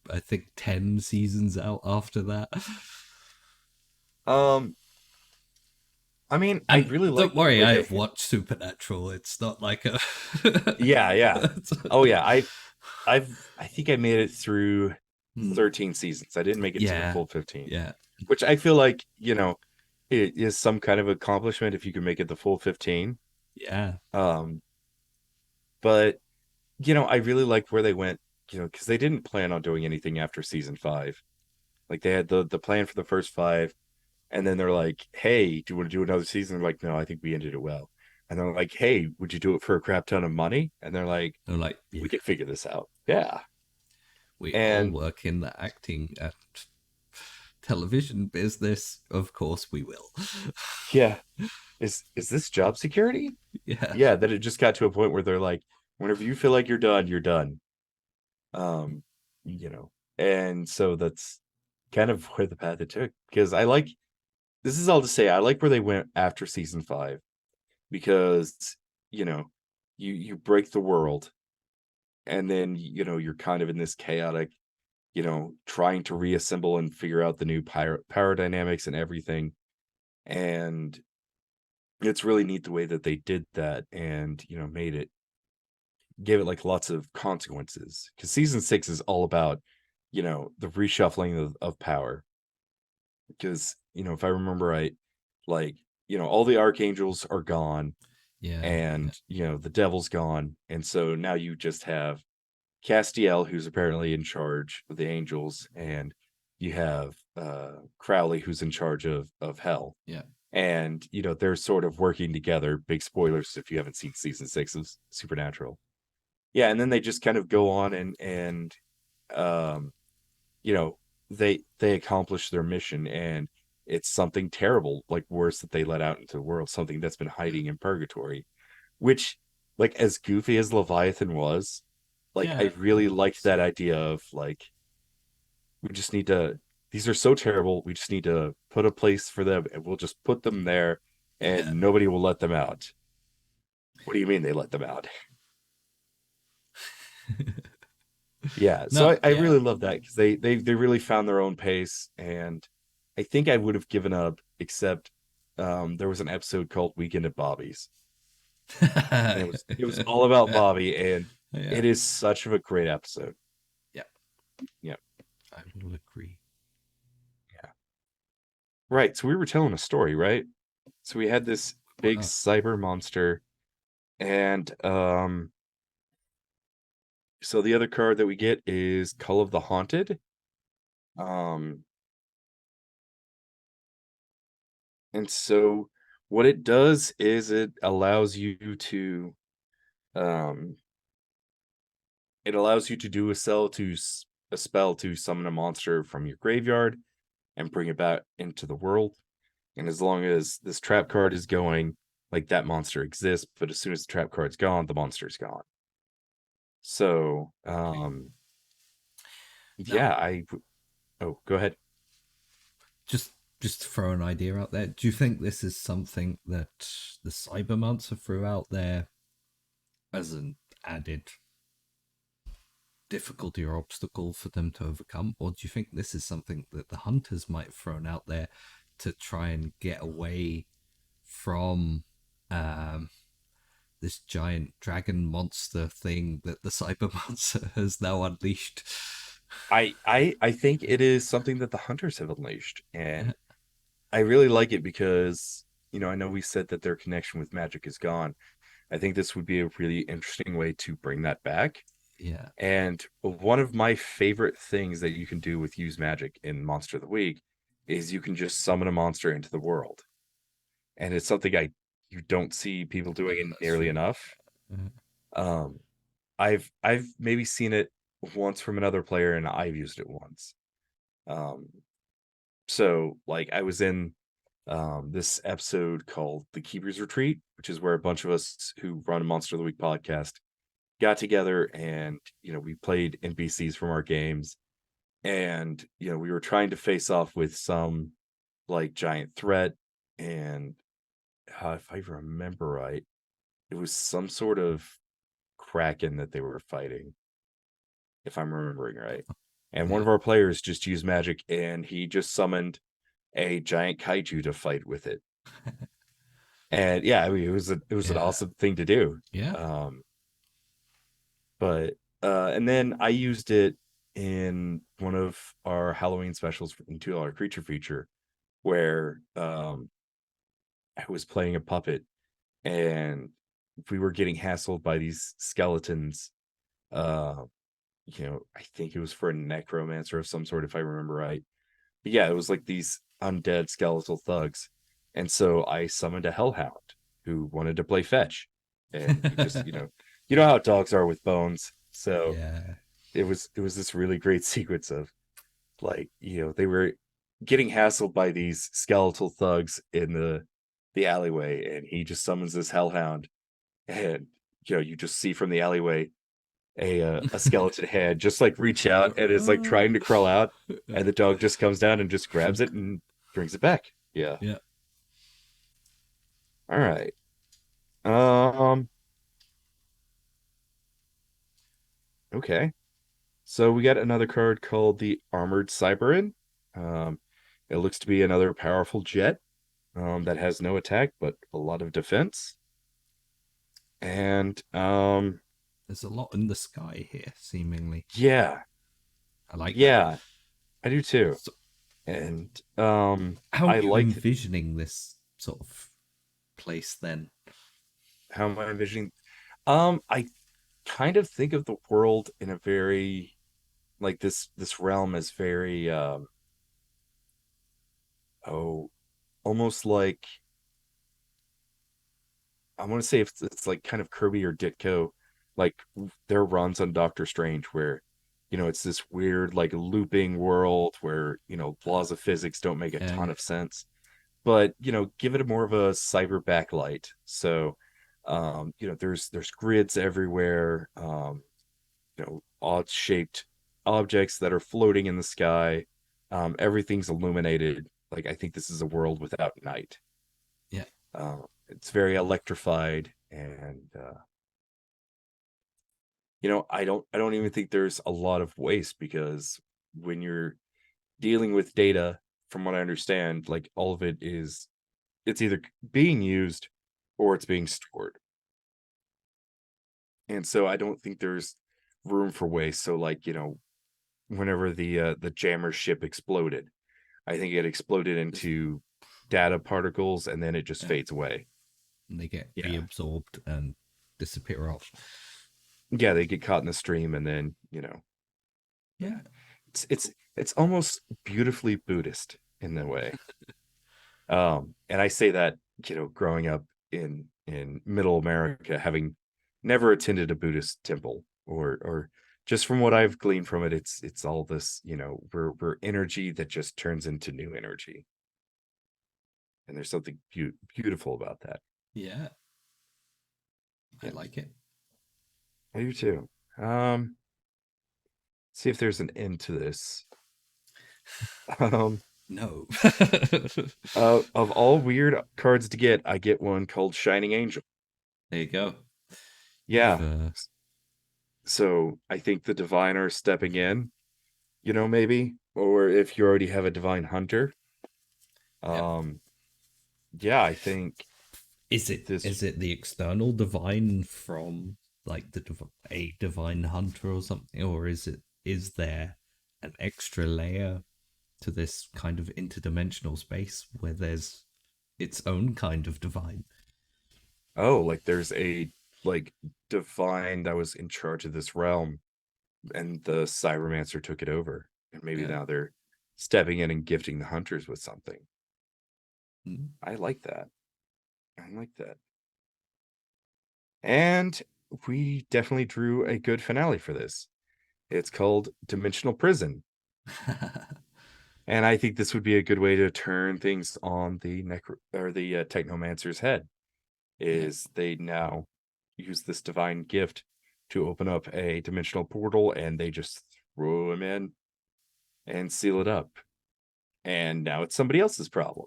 I think, 10 seasons out after that. Um, I mean, I And really don't like worry, where they I've watched Supernatural. It's not like a. Yeah, yeah. Oh yeah, I think I made it through Hmm. 13 seasons. I didn't make it to the Yeah, full 15, yeah, which I feel like, it is some kind of accomplishment if you can make it the full 15. yeah, Um, but I really liked where they went, because they didn't plan on doing anything after season 5. Like they had the plan for the first 5, and then they're like, "Hey, do you want to do another season?" They're like, "No, I think we ended it well." And they're like, "Hey, would you do it for a crap ton of money?" And they're like, they're like, yeah, "We could figure this out." Yeah. we all And work in the acting and television business. Of course, we will. yeah, is this job security? Yeah, Yeah, that it just got to a point where they're like, whenever you feel like you're done, you're done. Um, you know, and so that's kind of where the path it took. Because this is all to say, I like where they went after season 5, because you know, you break the world, and then you're kind of in this chaotic, trying to reassemble and figure out the new power dynamics and everything. And it's really neat the way that they did that, and gave it like lots of consequences, because season 6 is all about the reshuffling of power. Because if I remember right, like all the archangels are gone, yeah, yeah, and the devil's gone, and so now you just have Castiel, who's apparently in charge of the angels, and you have Crowley, who's in charge of hell. yeah. And they're sort of working together. Big spoilers if you haven't seen season 6 of Supernatural. Yeah, and then they just kind of go on, and um you know they accomplish their mission, and it's something terrible, like worse, that they let out into the world, something that's been hiding in purgatory, which, like, as goofy as Leviathan was, like, I Yeah, really it liked was. that idea of, like, we just need to these are so terrible, we just need to put a place for them, and we'll just put them there, Yeah. and nobody will let them out. What do you mean they let them out? Yeah, so No, I yeah. really love that, because they really found their own pace. And I think I would have given up, except there was an episode called Weekend at Bobby's, and it was all about Yeah, Bobby, and yeah, it is such of a great episode. yeah. Yeah, I will agree. yeah. Right. So we were telling a story, right? So we had this big Well, cyber monster, and so the other card that we get is Call of the Haunted. Um, and so what it does is um it allows you to do a spell to summon a monster from your graveyard and bring it back into the world. And as long as this trap card is going, like, that monster exists, but as soon as the trap card's gone, the monster's gone. So okay. yeah, Now, I Oh, go ahead. Just just to throw an idea out there, do you think this is something that the Cybermancer threw out there as an added difficulty or obstacle for them to overcome? Or do you think this is something that the hunters might have thrown out there to try and get away from um, this giant dragon monster thing that the Cybermancer has now unleashed? I think it is something that the hunters have unleashed, and I really like it because I know we said that their connection with magic is gone. I think this would be a really interesting way to bring that back. Yeah, And one of my favorite things that you can do with use magic in Monster of the Week is you can just summon a monster into the world. And it's something I you don't see people doing it that's nearly true. enough. Uh, Um, I've maybe seen it once from another player, and I've used it once. Um, so like I was in this episode called The Keeper's Retreat, which is where a bunch of us who run a Monster of the Week podcast got together, and we played NPCs from our games, and we were trying to face off with some like giant threat, and if I remember right, it was some sort of kraken that they were fighting, if I'm remembering right. And one yeah. of our players just used magic, and he just summoned a giant kaiju to fight with it. And yeah, I mean, it was an Yeah, awesome thing to do. yeah. Um, but and then I used it in one of our Halloween specials in $2 creature feature, where I was playing a puppet, and we were getting hassled by these skeletons. Uh, I think it was for a necromancer of some sort, if I remember right. But yeah, it was like these undead skeletal thugs. And so I summoned a hellhound who wanted to play fetch. And he just, you know how dogs are with bones. So Yeah. it was this really great sequence of like, they were getting hassled by these skeletal thugs in the alleyway, and he just summons this hellhound, and you just see from the alleyway a skeleton head just like reach out and is like trying to crawl out, and the dog just comes down and just grabs it and brings it back. Yeah. Yeah. All right. Um. Okay. So we got another card called the Armored Cyberin. Um, it looks to be another powerful jet that has no attack but a lot of defense. And There's a lot in the sky here, seemingly. yeah, I like that. yeah, I do too. So, And how are I you liked envisioning this sort of place then? how am I envisioning. I kind of think of the world in a very like this realm as very oh almost like I want to say if it's like kind of Kirby or Ditko, like their runs on Doctor Strange, where it's this weird like looping world where laws of physics don't make a Yeah, ton yeah, of sense, but give it a more of a cyber backlight. So there's grids everywhere, odd shaped objects that are floating in the sky. Everything's illuminated. Like I think this is a world without night. yeah. It's very electrified, and I don't even think there's a lot of waste, because when you're dealing with data, from what I understand, like all of it is it's either being used or it's being stored. And so I don't think there's room for waste. So like, whenever the jammer ship exploded, I think it exploded Just, into data particles, and then it just yeah. fades away. And they get Yeah. reabsorbed and disappear off. Yeah, they get caught in the stream, and then, Yeah. it's almost beautifully Buddhist in a way. And I say that, growing up in middle America, having never attended a Buddhist temple, or just from what I've gleaned from it, it's all this, we're energy that just turns into new energy. And there's something beautiful about that. Yeah. I Yeah, like it. I do too. See if there's an end to this. Um, No. of all weird cards to get, I get one called Shining Angel. There you go. You've Yeah. So I think the divine are stepping in, maybe. Or if you already have a divine hunter. yeah. Um, yeah, I think Is it this. is it the external divine from like a divine hunter or something, or is there an extra layer to this kind of interdimensional space where there's its own kind of divine? Oh, like there's a like divine that was in charge of this realm, and the cybermancer took it over. And maybe Yeah. now they're stepping in and gifting the hunters with something. Mm. I like that. I like that. And we definitely drew a good finale for this. It's called Dimensional Prison. And I think this would be a good way to turn things on the technomancer's head. yeah. Is they now use this divine gift to open up a dimensional portal, and they just throw him in and seal it up. And now it's somebody else's problem.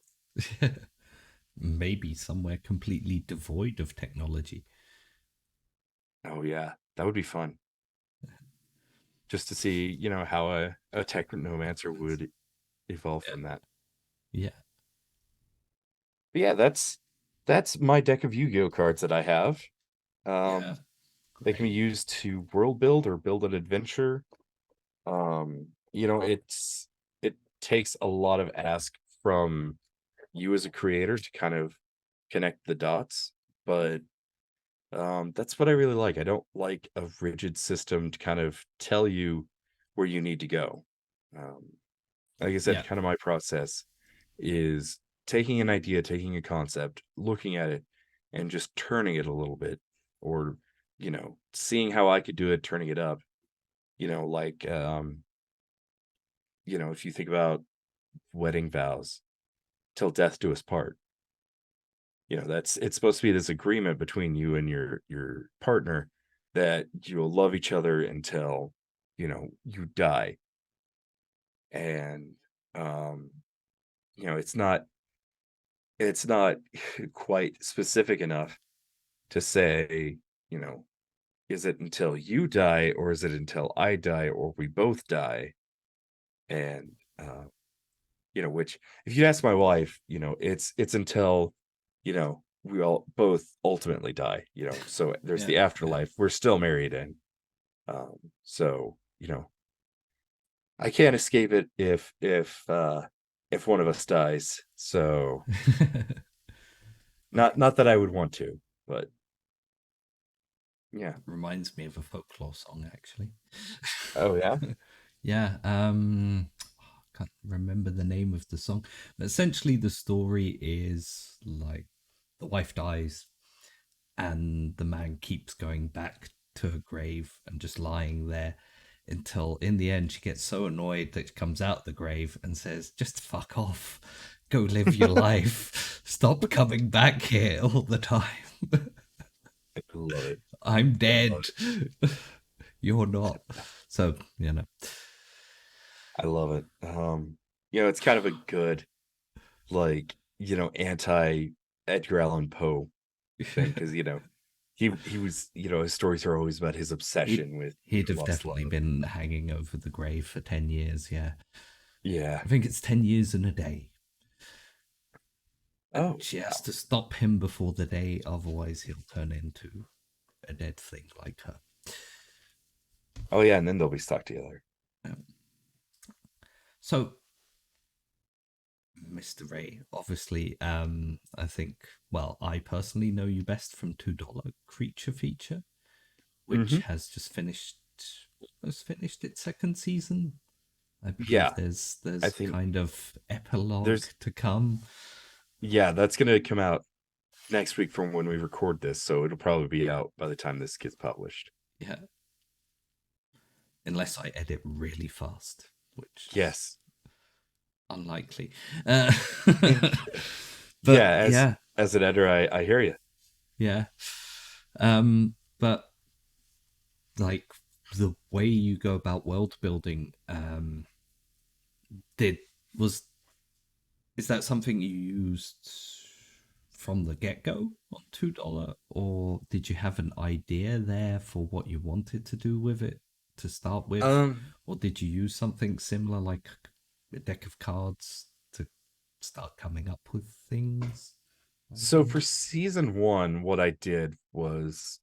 Maybe somewhere completely devoid of technology. Oh yeah, that would be fun. Just to see, how a technomancer would evolve Yeah. from that. Yeah. But yeah, that's my deck of Yu-Gi-Oh cards that I have. Yeah. Um, they can be Great. used to world build or build an adventure. It takes a lot of ask from you as a creator to kind of connect the dots, but that's what I really like. I don't like a rigid system to kind of tell you where you need to go. Um, like I said, Yeah. kind of my process is taking an idea, taking a concept, looking at it, and just turning it a little bit, or seeing how I could do it, turning it up. Like if you think about wedding vows, till death do us part. That's it's supposed to be this agreement between you and your partner that you'll love each other until you die. And um it's not quite specific enough to say, you know is it until you die, or is it until I die, or we both die? And which, if you ask my wife, it's until we all both ultimately die. So there's Yeah. the Yeah. afterlife. We're still married, and so I can't escape it if one of us dies. So not that I would want to, but yeah. Reminds me of a folklore song, actually. Oh yeah. yeah. Can't remember the name of the song. But essentially, the story is like the wife dies, and the man keeps going back to her grave and just lying there until in the end she gets so annoyed that she comes out the grave and says, just fuck off, go live your life, stop coming back here all the time. I love it. I'm I love dead. it. You're not. So, I love it. It's kind of a good, like, anti Edgar Allan Poe thing, because he was, his stories are always about his he'd, obsession with he'd have lost definitely love. been hanging over the grave for 10 years, yeah. Yeah. I think it's 10 years and a day. And Oh she has wow. to stop him before the day, otherwise he'll turn into a dead thing like her. Oh yeah, and then they'll be stuck together. Um, so, Mr. Ray, obviously, I think, well, I personally know you best from $2 Creature Feature, which Hmm. has just almost finished its second season. I believe Yeah, I there's think kind of epilogue there's to come. yeah, that's gonna come out next week from when we record this, so it'll probably be out by the time this gets published. Yeah, unless I edit really fast, which is Yes. unlikely. Uh, Yeah, but as yeah, as an editor, I hear you. yeah. But like the way you go about world building, Did was is that something you used from the get go on $2, or did you have an idea there for what you wanted to do with it to start with, Um, or did you use something similar like a deck of cards to start coming up with things? so Ideas? for season one, what I did was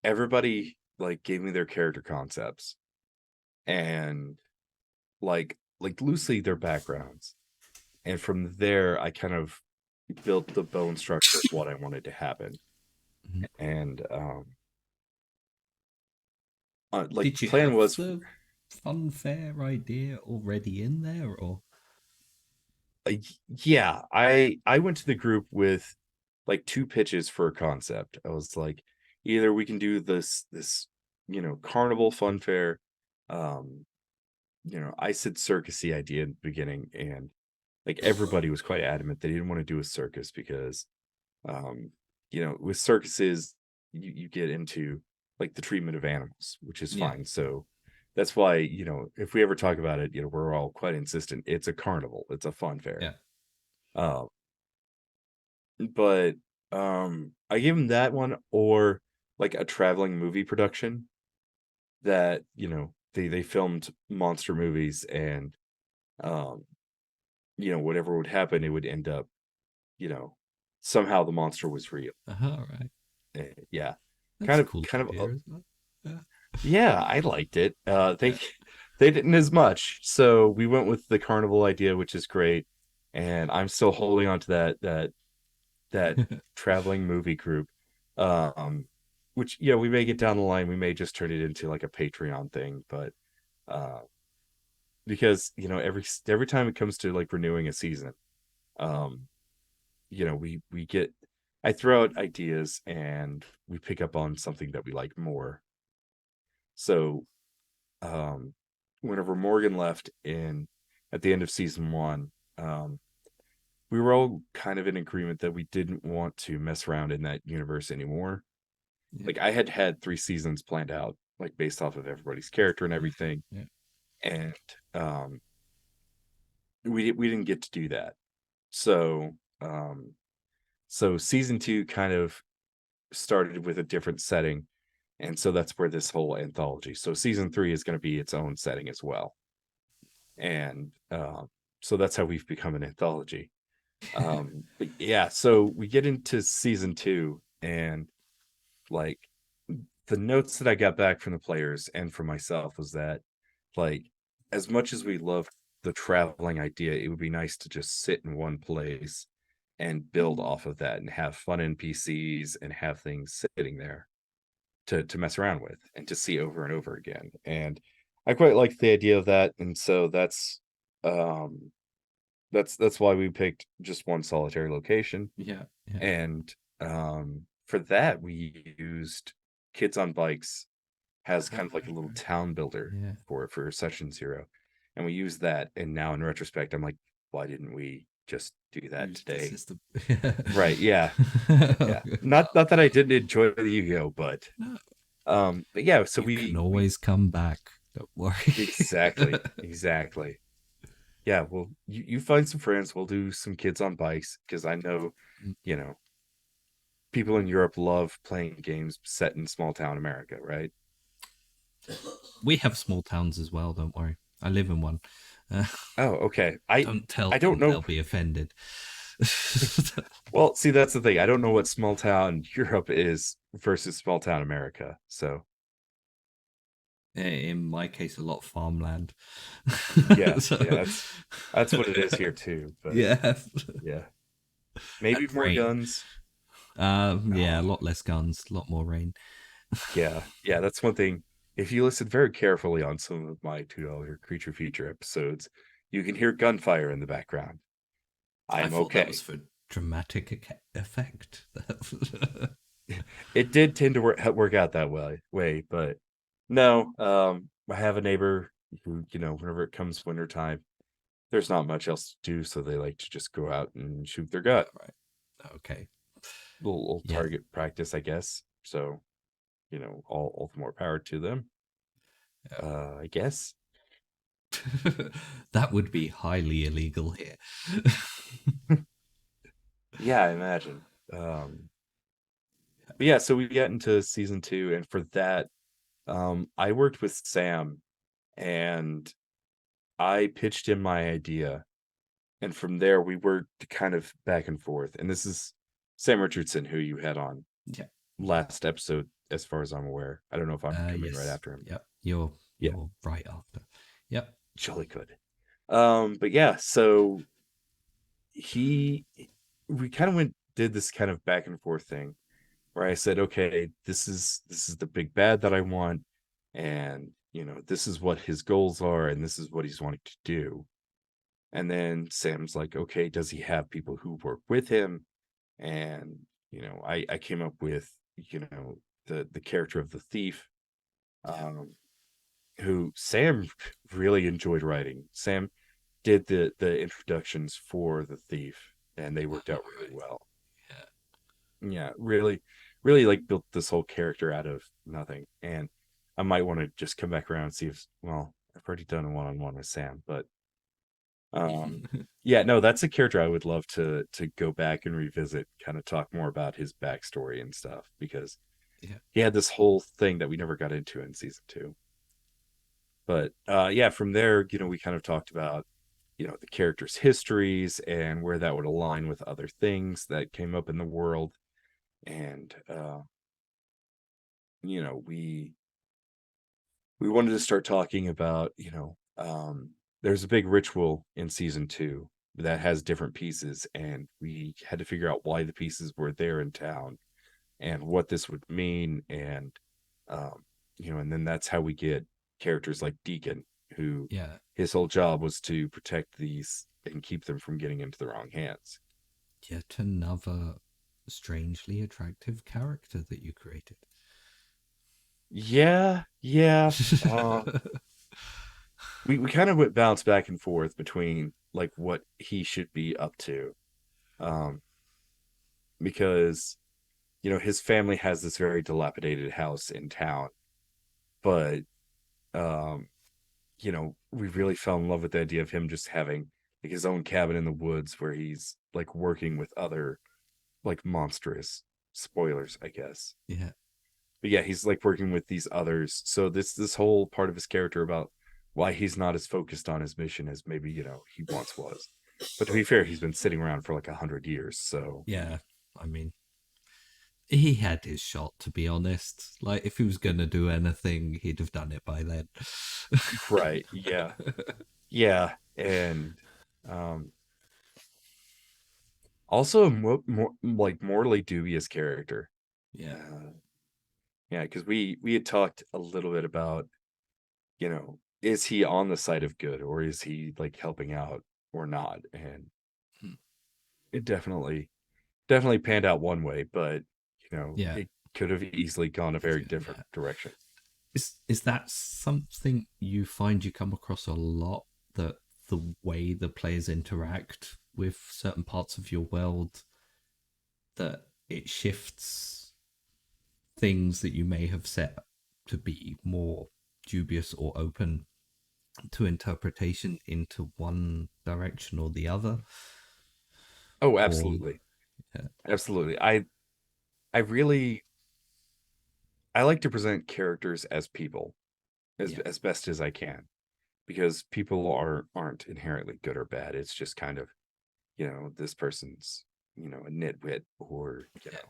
everybody like gave me their character concepts and like loosely their backgrounds. And from there I kind of built the bone structure of what I wanted to happen. Mhm. And like Did the you plan have was the fun fair idea already in there, or uh, yeah, I went to the group with like two pitches for a concept. I was like, either we can do this carnival fun fair. um I said circusy idea in the beginning, and like everybody was quite adamant they didn't want to do a circus because um with circuses you get into like the treatment of animals, which is yeah, fine. So that's why if we ever talk about it, we're all quite insistent it's a carnival, it's a fun fair. yeah, uh, but I gave him that one, or like a traveling movie production that they filmed monster movies, and um whatever would happen, it would end up you know somehow the monster was real. right. Yeah, That's kind a of cool kind of idea, isn't it? Yeah, yeah, I liked it. They yeah. they didn't as much, so we went with the carnival idea, which is great. And I'm still holding on to that traveling movie group. Um, which we may get down the line, we may just turn it into like a Patreon thing, but uh, because every time it comes to like renewing a season, um, we get I throw out ideas and we pick up on something that we like more. So um, whenever Morgan left in at the end of season one, um, we were all kind of in agreement that we didn't want to mess around in that universe anymore. Yeah, Like I had 3 seasons planned out, like based off of everybody's character and yeah, everything, yeah. and um, we didn't get to do that. So um, so season two kind of started with a different setting, and so that's where this whole anthology. So season three is going to be its own setting as well, and so that's how we've become an anthology. But yeah, so we get into season two, and like the notes that I got back from the players and from myself was that, like, as much as we love the traveling idea, it would be nice to just sit in one place and build off of that and have fun NPCs and have things sitting there to mess around with and to see over and over again. And I quite like the idea of that, and so um that's why we picked just one solitary location. Yeah, yeah. And for that we used Kids on Bikes has kind of like a little Right. town builder Yeah. for session zero, and we used that. And now in retrospect I'm like, why didn't we just do that Use the today? system. Right, yeah. Yeah, not Well, that I didn't enjoy the Yu-Gi-Oh, but no, but yeah, so you can we always come back. Don't worry. exactly. Yeah, well, you find some friends, we'll do some Kids on Bikes, because I know you know people in Europe love playing games set in small town America, right? We have small towns as well. Don't worry. I live in one. Uh, Oh, okay. I don't tell I don't them; know. they'll be offended. Well, see, that's the thing. I don't know what small town Europe is versus small town America. So In my case, a lot of farmland. yeah, So, yeah, that's what it is here too. But yeah, yeah, and maybe more rain. guns. Yeah, a Oh, lot less guns, a lot more rain. yeah, yeah, that's one thing. If you listen very carefully on some of my $2 creature feature episodes, you can hear gunfire in the background. I I'm thought that was okay. for dramatic effect. It did tend to work out that way, but no. I have a neighbor who, whenever it comes winter time, there's not much else to do, so they like to just go out and shoot their All gut. right. Okay. Little Yeah. target practice, I guess. So, all the more power to them, Yeah. I guess. That would be highly illegal here. Yeah, I imagine. But yeah, so we get into season two, and for that, I worked with Sam, and I pitched him my idea, and from there we worked kind of back and forth. And this is Sam Richardson, who you had on Yeah. last episode, as far as I'm aware. I don't know if I'm coming right Yes. after him. Yep. You're Yeah, you're right after. Yep. jolly good. But yeah, so he we kind of went did this kind of back and forth thing where I said, okay, this is the big bad that I want, and this is what his goals are, and this is what he's wanting to do. And then Sam's like, okay, does he have people who work with him? And I came up with the character of the thief, Yeah. um, who Sam really enjoyed writing. Sam did the introductions for the thief, and they worked All out really right. well. Yeah. Yeah, really like built this whole character out of nothing. And I might want to just come back around and see if, well, I've already done a one-on-one with Sam, but yeah, no, that's a character I would love to go back and revisit, kind of talk more about his backstory and stuff, because Yeah. he had this whole thing that we never got into in season two. But yeah, from there, we kind of talked about the characters' histories and where that would align with other things that came up in the world. And we wanted to start talking about, there's a big ritual in season two that has different pieces, and we had to figure out why the pieces were there in town and what this would mean. And and then that's how we get characters like Deacon, who Yeah. his whole job was to protect these and keep them from getting into the wrong hands. Yet another strangely attractive character that you created. Yeah, yeah. We kind of went bounce back and forth between like what he should be up to, um because his family has this very dilapidated house in town, but um we really fell in love with the idea of him just having like his own cabin in the woods where he's like working with other like monstrous, spoilers I guess, Yeah. but yeah, he's like working with these others. So this whole part of his character about why he's not as focused on his mission as maybe he once was. But to be fair, he's been sitting around for like 100 years. So Yeah. I mean, he had his shot, to be honest. Like, if he was going to do anything, he'd have done it by then. right, yeah, yeah, and um, also a like morally dubious character. Yeah. Uh, yeah, because we had talked a little bit about is he on the side of good, or is he like helping out or not, and Hmm. it definitely panned out one way, but Yeah. it could have easily gone a very different Yeah. direction. Is that something you find you come across a lot? That the way the players interact with certain parts of your world, that it shifts things that you may have set to be more dubious or open to interpretation into one direction or the other, Oh, or absolutely. yeah. Absolutely. I like to present characters as people Yeah. as best as I can, because people aren't inherently good or bad. It's just kind of, this person's, a nitwit, or, Yeah.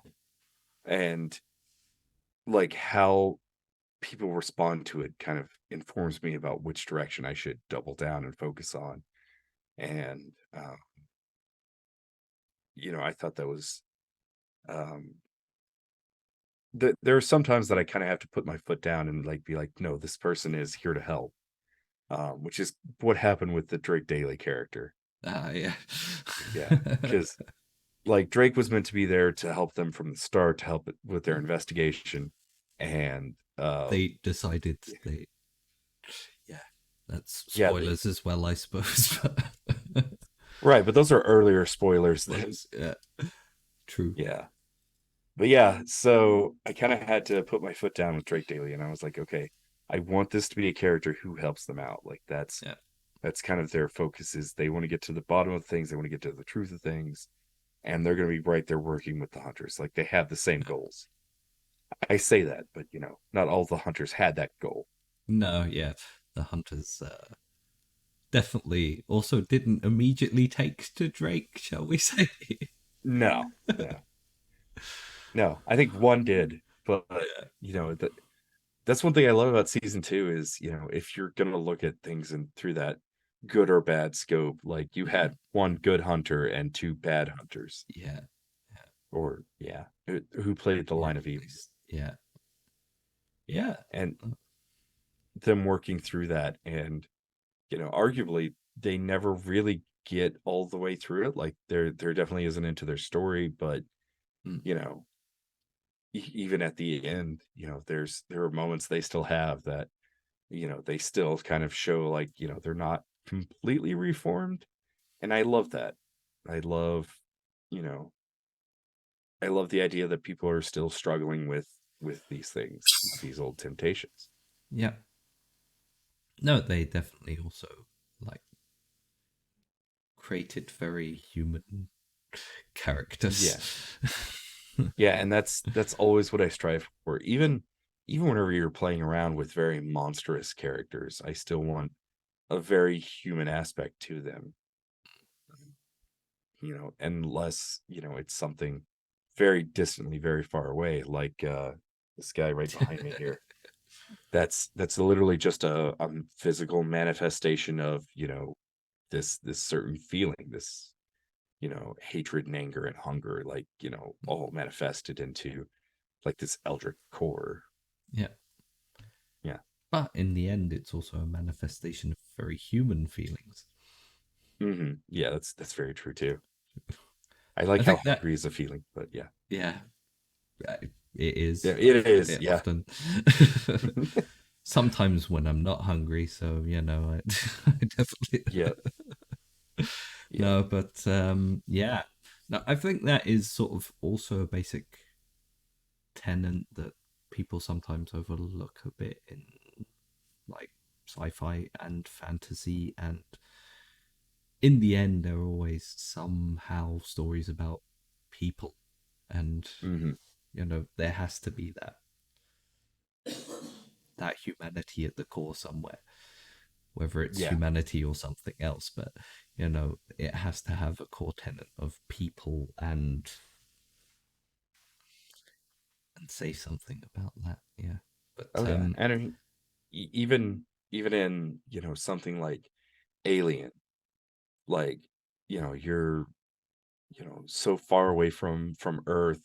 and like how people respond to it kind of informs me about which direction I should double down and focus on. And I thought that was um there are sometimes that I kind of have to put my foot down and like be like, no, this person is here to help. Which is what happened with the Drake Daly character. Yeah. Yeah, because like Drake was meant to be there to help them from the start, to help with their investigation, and They decided they, yeah, that's yeah, spoilers as well, I suppose. right. But those are earlier spoilers then. Yeah, true. Yeah, but yeah, so I kind of had to put my foot down with Drake Daly, and I was like, okay, I want this to be a character who helps them out. Like that's Yeah. That's kind of their focus is they want to get to the bottom of things, they want to get to the truth of things, and they're going to be right there working with the hunters. Like they have the same goals. I say that, but not all the hunters had that goal. No, yeah, the hunters definitely also didn't immediately take to Drake, shall we say? No, no, no. I think one did, but you know that that's one thing I love about season two is if you're gonna look at things and through that good or bad scope, like you Mhm. had one good hunter and two bad hunters, Yeah, yeah, or yeah, who played the yeah, line of at evil. least, yeah, Yeah, yeah, and them working through that, and arguably they never really get all the way through it. Like there definitely isn't into their story, but mm, you know even at the end, there are moments they still have that they still kind of show like they're not completely reformed, and I love that. I love you know I love the idea that people are still struggling with these things, these old temptations. yeah. No, they definitely also like created very human characters. Yeah, yeah, and that's always what I strive for. Even whenever you're playing around with very monstrous characters, I still want a very human aspect to them. Unless it's something very distantly very far away, like this guy right behind me here. That's literally just a physical manifestation of this certain feeling, this hatred and anger and hunger, like all manifested into like this eldritch core. Yeah, Yeah. but in the end, it's also a manifestation of very human feelings. Yeah, that's very true too. I I like how think that, hungry is a feeling, but yeah. yeah, it Yeah, is. it I've had is. it Yeah. often. Sometimes when I'm not hungry, so I definitely Yeah. Yeah. no, but yeah, no, I think that is sort of also a basic tenet that people sometimes overlook a bit in like sci-fi and fantasy, and in the end, there are always somehow stories about people, and hmm there has to be that humanity at the core somewhere, whether it's Yeah. humanity or something else, but it has to have a core tenet of people and say something about that. Yeah, but Oh yeah. And I mean, even in something like Alien, like you're so far away from Earth,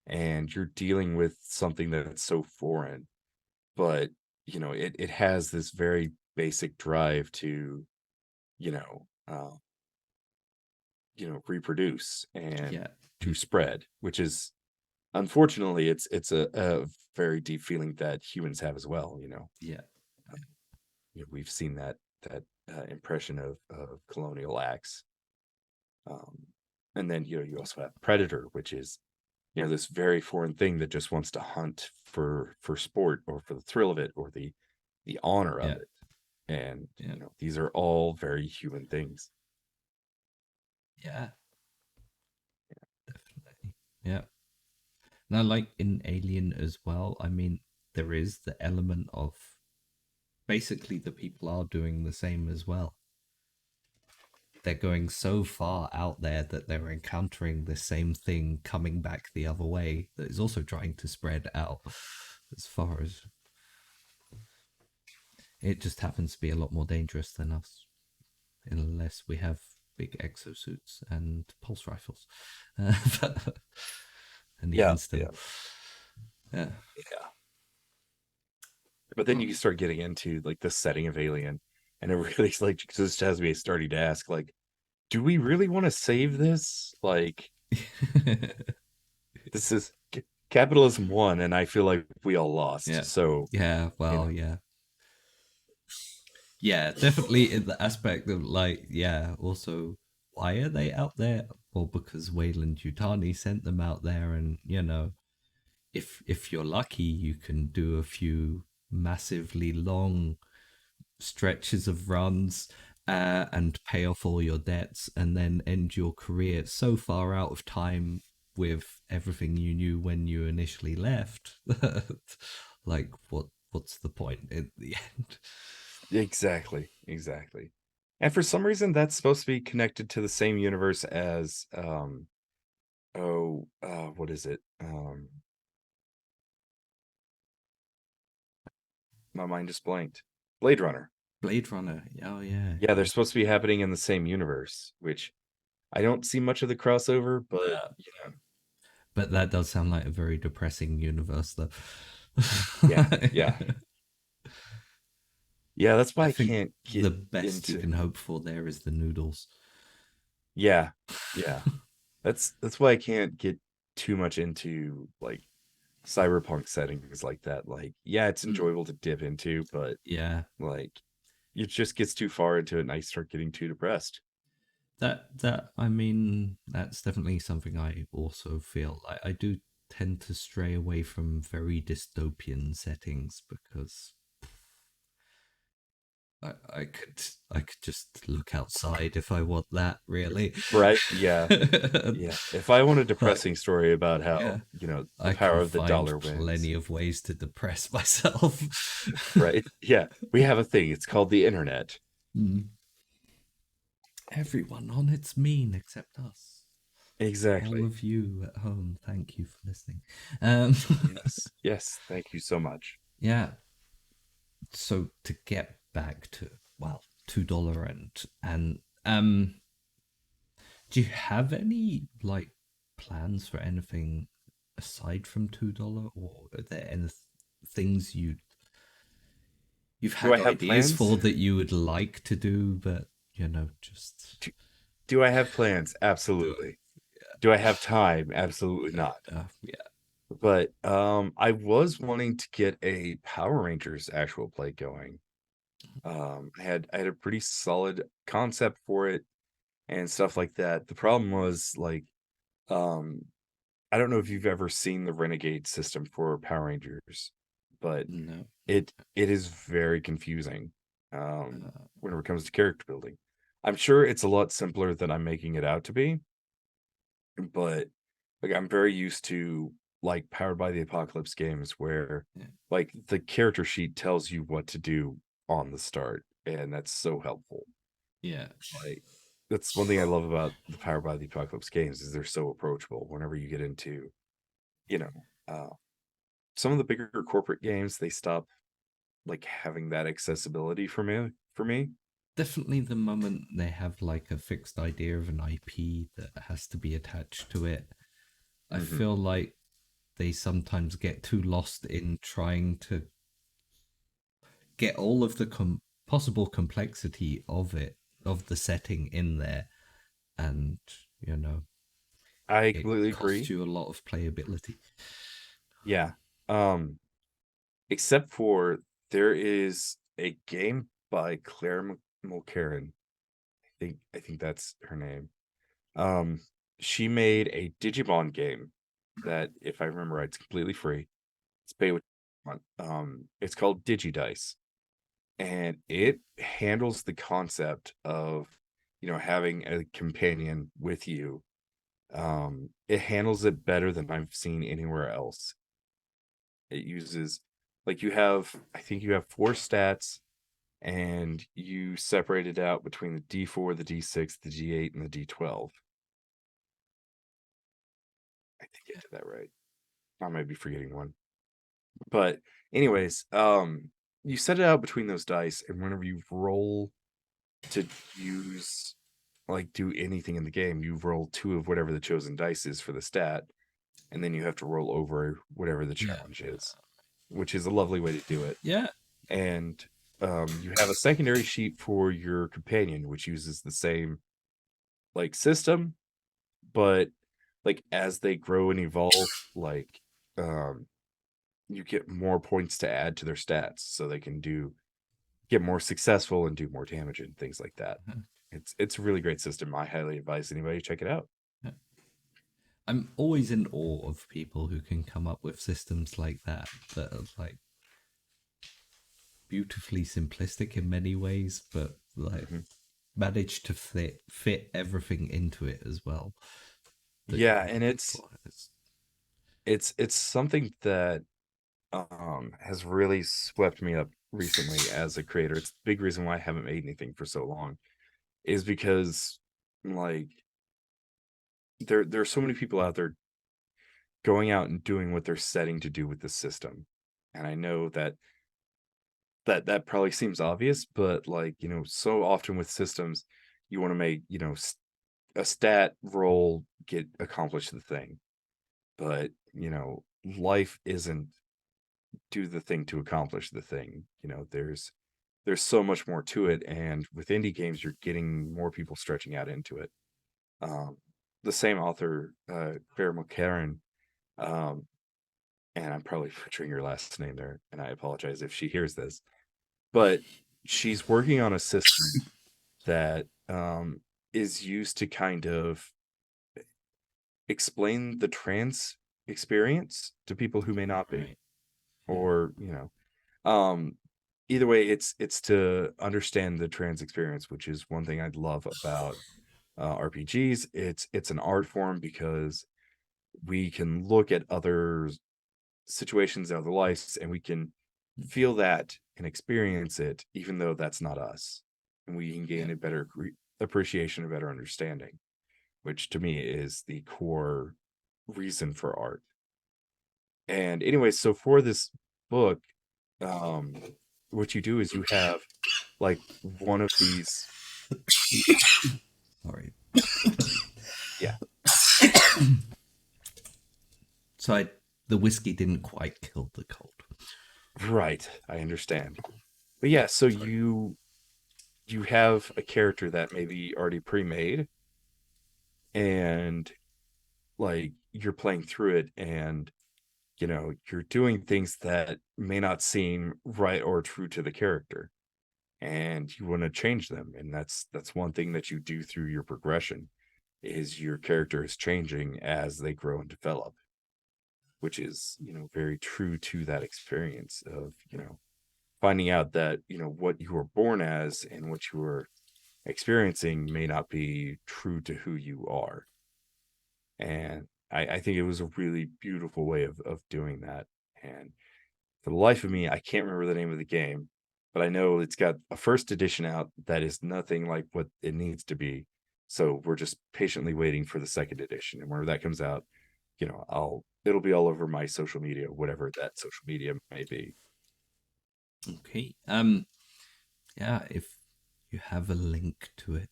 and you're dealing with something that's so foreign, but it has this very basic drive to you know uh, reproduce and yeah, to spread, which is unfortunately it's a very deep feeling that humans have as well. yeah, We've seen that impression of colonial acts, um, and then you also have predator, which is this very foreign thing that just wants to hunt for sport or for the thrill of it or the honor of yeah, it, and yeah, these are all very human things. yeah, definitely. Yeah. Now, like in Alien as well, I mean, there is the element of basically the people are doing the same as well. They're going so far out there that they're encountering the same thing coming back the other way that is also trying to spread out as far as it just happens to be a lot more dangerous than us, unless we have big exosuits and pulse rifles. Uh, and Yeah, even still, yeah, yeah. yeah. But then you start getting into like the setting of Alien, and it really like just has me starting to ask, like, do we really want to save this? Like, this is capitalism won, and I feel like we all lost. Yeah. So, Yeah. you Well, know, yeah. Yeah. Definitely in the aspect of like, yeah, also, why are they out there? Well, because Wayland Yutani sent them out there, and if you're lucky, you can do a few massively long stretches of runs and pay off all your debts and then end your career so far out of time with everything you knew when you initially left. Like, what's the point in the end? Exactly, exactly. And for some reason, that's supposed to be connected to the same universe as what is it? My mind just blanked. Blade Runner. Blade Runner. Oh yeah, Yeah, they're yeah. supposed to be happening in the same universe, which I don't see much of the crossover, but No. But that does sound like a very depressing universe, though. yeah, yeah, yeah. That's why I I think can't get the best you into. can hope for there is the noodles. Yeah, yeah. That's why I can't get too much into like cyberpunk settings like that. Like, yeah, it's Mm, enjoyable to dip into, but yeah, like it just gets too far into it and I start getting too depressed. that I mean, that's definitely something I also feel. I do tend to stray away from very dystopian settings because I could just look outside if I want that really. Right? Yeah. Yeah. If I want a Like, depressing story about yeah, how, the I can power of the find dollar wins, plenty of ways to depress myself. right? Yeah. We have a thing. It's called the internet. Mm. Everyone on it's mean except us. All Exactly. of you at home, thank you for listening. Um, Yes. Yes. Thank you so much. yeah. So to get back to $2 rent and do you have any like plans for anything aside from $2, or are there any things you've Do I had have ideas plans? for that you would like to do, but just Do, do I have plans? do it? Absolutely. Do I have time? Absolutely not. Yeah. But I was wanting to get a Power Rangers actual play going. I had a pretty solid concept for it and stuff like that. The problem was like um I don't know if you've ever seen the Renegade system for Power Rangers, but No. it is very confusing Uh, whenever it comes to character building. I'm sure it's a lot simpler than I'm making it out to be, but like I'm very used to like Powered by the Apocalypse games where yeah. like the character sheet tells you what to do on the start, and that's so helpful. Yeah. Like that's one thing I love about the Powered by the Apocalypse games is they're so approachable. Whenever you get into, you know, uh, some of the bigger corporate games, they stop like having that accessibility for me. For me, Definitely the moment they have like a fixed idea of an IP that has to be attached to it, I hmm feel like they sometimes get too lost in trying to get all of the possible complexity of it, of the setting in there, and you know, I it completely costs agree. you a lot of playability. Yeah. Um, except for there is a game by Claire Mulcairn. I think that's her name. Um, she made a Digimon game that, if I remember right, it's completely free. It's pay with it's called DigiDice, and it handles the concept of having a companion with you. It handles it better than I've seen anywhere else. It uses like I think you have four stats and you separate it out between the D4, the D6, the D8, and the D12. I think I did that right. I might be forgetting one. But anyways, you set it out between those dice, and whenever you roll to use do anything in the game, you roll two of whatever the chosen dice is for the stat, and then you have to roll over whatever the Yeah, challenge is, which is a lovely way to do it. yeah, And you have a secondary sheet for your companion, which uses the same system, but as they grow and evolve, um, you get more points to add to their stats, so they can get more successful and do more damage and things like that. It's a really great system. I highly advise anybody to check it out. yeah. I'm always in awe of people who can come up with systems like that are like beautifully simplistic in many ways, but like Mhm. managed to fit everything into it as well that Yeah, you and it's require. it's something that has really swept me up recently as a creator. It's the big reason why I haven't made anything for so long is because like there are so many people out there going out and doing what they're setting to do with the system. And I know that that probably seems obvious, but like, so often with systems, you want to make, a stat roll get accomplish the thing. But, life isn't do the thing to accomplish the thing. There's so much more to it, and with indie games, you're getting more people stretching out into it. Um, the same author, Claire McCarran, um, and I'm probably butchering your last name there, and I apologize if she hears this, but she's working on a system that is used to kind of explain the trans experience to people who may not be, Right. Yeah. or um, either way, it's to understand the trans experience, which is one thing I love about RPGs. It's an art form because we can look at other situations in other lives and we can feel that and experience it, even though that's not us, and we can Yeah. gain a better appreciation, a better understanding, which to me is the core reason for art. And anyway, so for this book, um, what you do is you have like one of these, Sorry. yeah, So the whiskey didn't quite kill the cold. right, I understand. But yeah, so Sorry. you have a character that may be already pre-made, and like you're playing through it, and you're doing things that may not seem right or true to the character, and you want to change them. And that's one thing that you do through your progression is your character is changing as they grow and develop, which is very true to that experience of finding out that what you were born as and what you were experiencing may not be true to who you are. And I think it was a really beautiful way of doing that. And for the life of me, I can't remember the name of the game, but I know it's got a first edition out that is nothing like what it needs to be. So we're just patiently waiting for the second edition. And whenever that comes out, it'll be all over my social media, whatever that social media may be. Okay. Yeah, if you have a link to it,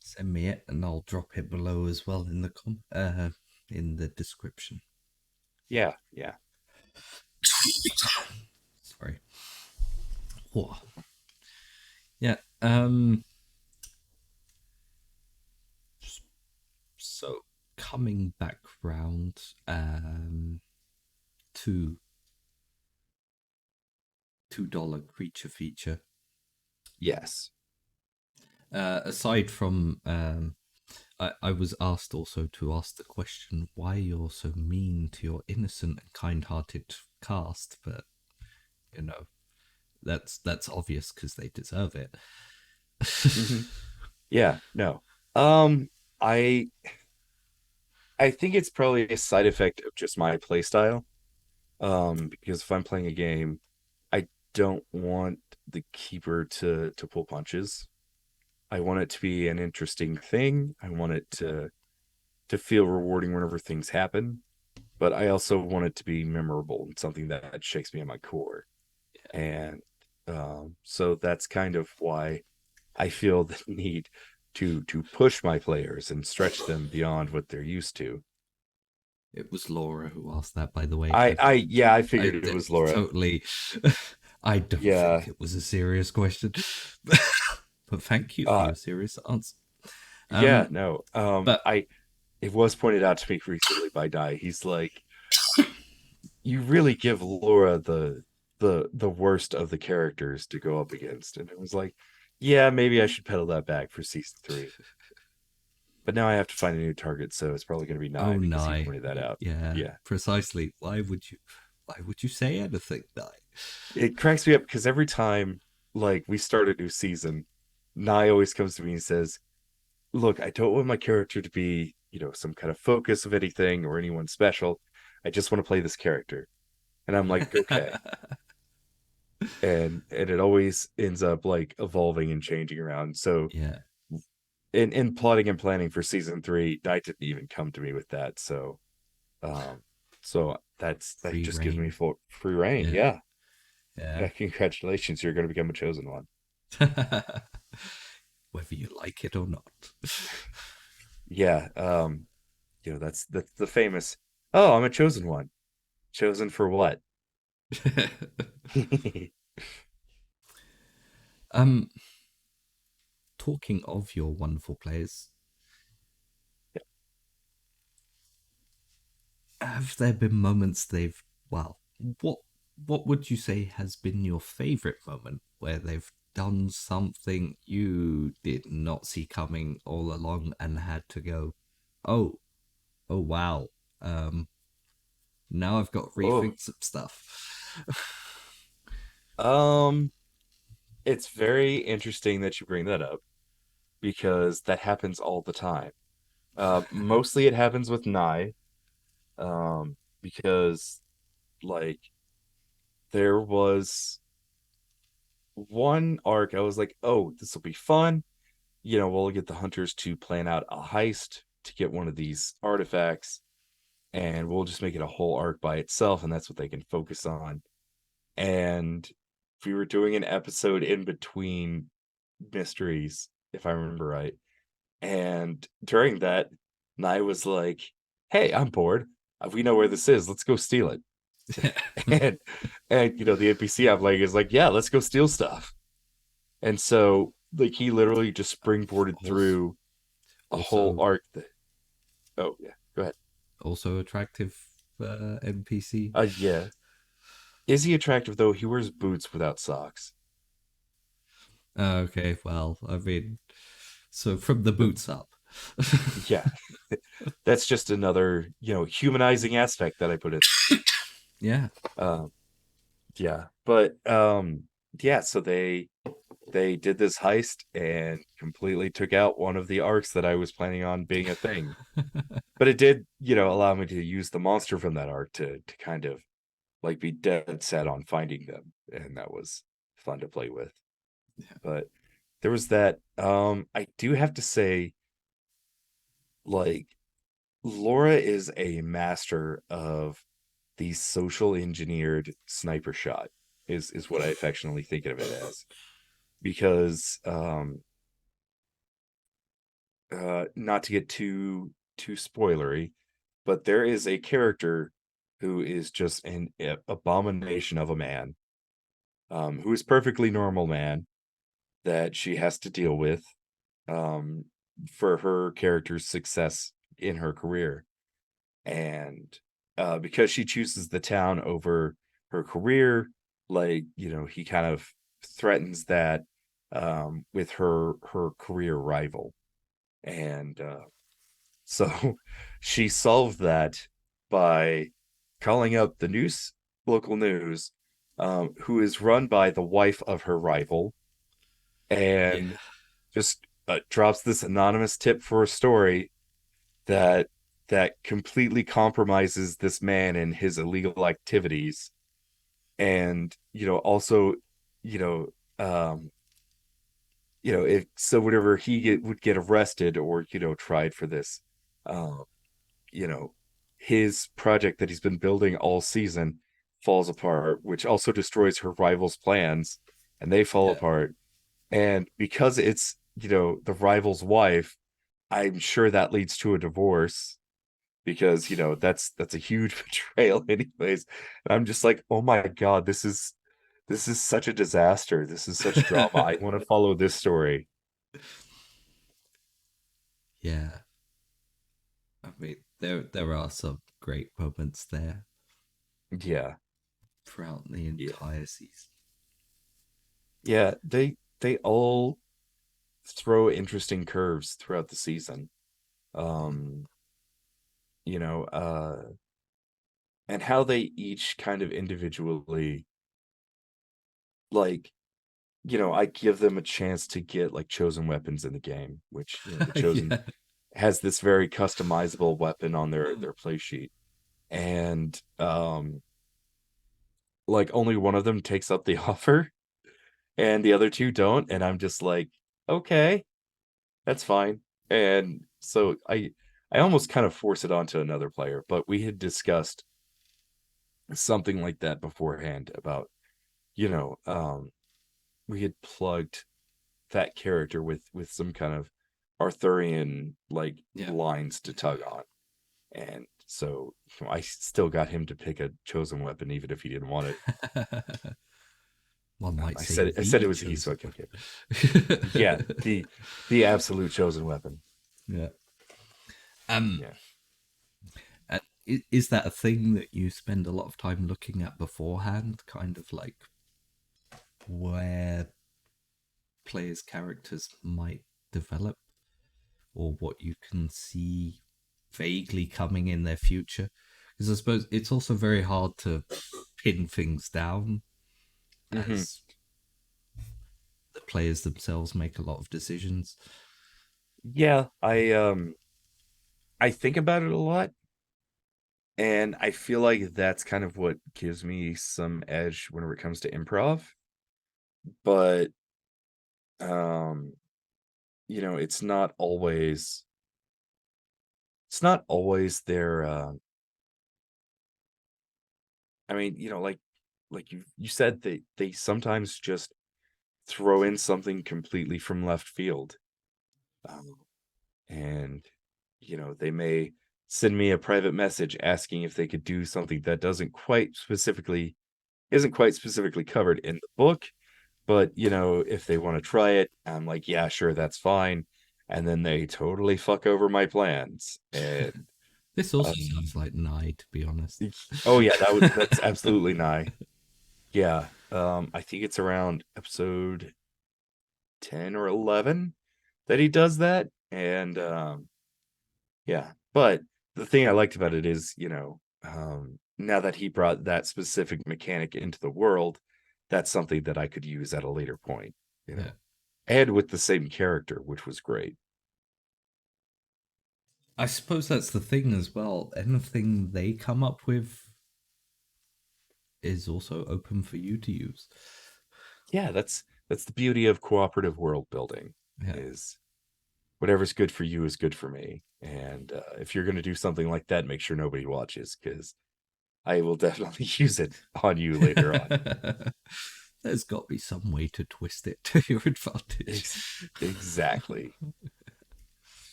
send me it and I'll drop it below as well in the in the description. Yeah, yeah. Sorry. Whoa. Yeah. So coming back round to $2 creature feature. Yes. Aside from I was asked also to ask the question why you're so mean to your innocent and kind-hearted cast, but you know that's obvious because they deserve it. Hmm. Yeah, no. Um, I I think it's probably a side effect of just my play style. Because if I'm playing a game, I don't want the keeper to pull punches. I want it to be an interesting thing. I want it to feel rewarding whenever things happen, but I also want it to be memorable and something that shakes me at my core. And so that's kind of why I feel the need to push my players and stretch them beyond what they're used to. It was Laura who asked that, by the way. I yeah, I I figured it was Laura. totally. I don't Yeah. think it was a serious question, but thank you for Uh your serious answer. yeah, Um, no. but I it was pointed out to me recently by Di. He's like, you really give Laura the worst of the characters to go up against. And it was like, yeah, maybe I should pedal that back for season three. But now I have to find a new target, so it's probably gonna be Nye oh, because he Nye, pointed that out. yeah, Yeah. precisely. Why would you say anything, Nye? It cracks me up because every time like we start a new season, Nye always comes to me and says, "Look, I don't want my character to be, some kind of focus of anything or anyone special. I just want to play this character." And I'm like, "Okay." And it always ends up like evolving and changing around. So Yeah, in plotting and planning for season 3, Night didn't even come to me with that. Um, that free just gives me reign. full free reign. Yeah, Yeah. yeah. Yeah, congratulations, you're going to become a chosen one. Whether you like it or not. Yeah, that's the famous. Oh, I'm a chosen one. Chosen for what? um, talking of your wonderful players, have there been moments they've well, what what would you say has been your favorite moment where they've done something you did not see coming all along and had to go, oh, oh wow, um, now I've got to Oh, rethink some stuff. um, it's very interesting that you bring that up because that happens all the time. Mostly it happens with Nye, because like there was one arc I was like, oh, this will be fun. We'll get the hunters to plan out a heist to get one of these artifacts, and we'll just make it a whole arc by itself, and that's what they can focus on. And we were doing an episode in between mysteries, if I remember right. And during that, Nye was like, "Hey, I'm bored. We know where this is. Let's go steal it." And the NPC I'm like is like, "Yeah, let's go steal stuff." And so like he literally just springboarded also, through a whole also, arc that. Oh yeah, go ahead. also attractive NPC. Yeah. Is he attractive though? He wears boots without socks. Okay, well, I mean, so from the But boots up. yeah, that's just another, humanizing aspect that I put in. Yeah. Um, yeah, but yeah, so they did this heist and completely took out one of the arcs that I was planning on being a thing. But it did, allow me to use the monster from that arc to kind of like be dead set on finding them, and that was fun to play with. But there was that. I do have to say, like, Laura is a master of the social engineered sniper shot. Is what I affectionately think of it as, because not to get too spoilery, but there is a character who is just an abomination of a man, who is perfectly normal man that she has to deal with, um, for her character's success in her career. And because she chooses the town over her career, like, he kind of threatens that, with her career rival. And so she solved that by calling up the local news, who is run by the wife of her rival, Yeah. and just drops this anonymous tip for a story that completely compromises this man and his illegal activities. And also, you know um if so whenever would get arrested or tried for this, um you know his project that he's been building all season falls apart, which also destroys her rival's plans, and they fall Yeah. apart. And because it's the rival's wife, I'm sure that leads to a divorce, because that's a huge betrayal anyways. And I'm just like, oh my god, this is such a disaster, this is such drama, I want to follow this story. Yeah. I mean, there are some great moments there Yeah, throughout the yeah, entire season. yeah, they all throw interesting curves throughout the season. um you know uh and how they each kind of individually, like, I give them a chance to get like chosen weapons in the game, which the chosen Yeah. has this very customizable weapon on their play sheet, and like only one of them takes up the offer, and the other two don't, and I'm just like, okay, that's fine. And so I almost kind of force it onto another player, but we had discussed something like that beforehand about you know we had plugged that character with some kind of Arthurian like Yeah. lines to tug on. And so I still got him to pick a chosen weapon even if he didn't want it. One might I say said it the was he, so I chosen can get it. Yeah, weapon. the absolute chosen weapon. Yeah. Um, Yeah. is that a thing that you spend a lot of time looking at beforehand? Kind of like where players' characters might develop, or what you can see vaguely coming in their future? Because I suppose it's also very hard to pin things down Hmm. as the players themselves make a lot of decisions. Yeah, I think about it a lot, and I feel like that's kind of what gives me some edge whenever it comes to improv. But um, it's not always their I mean, like you said, they sometimes just throw in something completely from left field. Um, and they may send me a private message asking if they could do something that doesn't quite specifically isn't quite specifically covered in the book, but if they want to try it, I'm like, yeah, sure, that's fine. And then they totally fuck over my plans. And This also um sounds like Nye, to be honest. oh yeah, that's absolutely nigh. Yeah. I think it's around episode 10 or 11 that he does that. And yeah, but the thing I liked about it is, now that he brought that specific mechanic into the world, that's something that I could use at a later point, you Yeah. know, and with the same character, which was great. I suppose that's the thing as well. Anything they come up with is also open for you to use. Yeah, that's the beauty of cooperative world building Yeah. is whatever's good for you is good for me. And if you're going to do something like that, make sure nobody watches because I will definitely use it on you later on. There's got to be some way to twist it to your advantage. Exactly.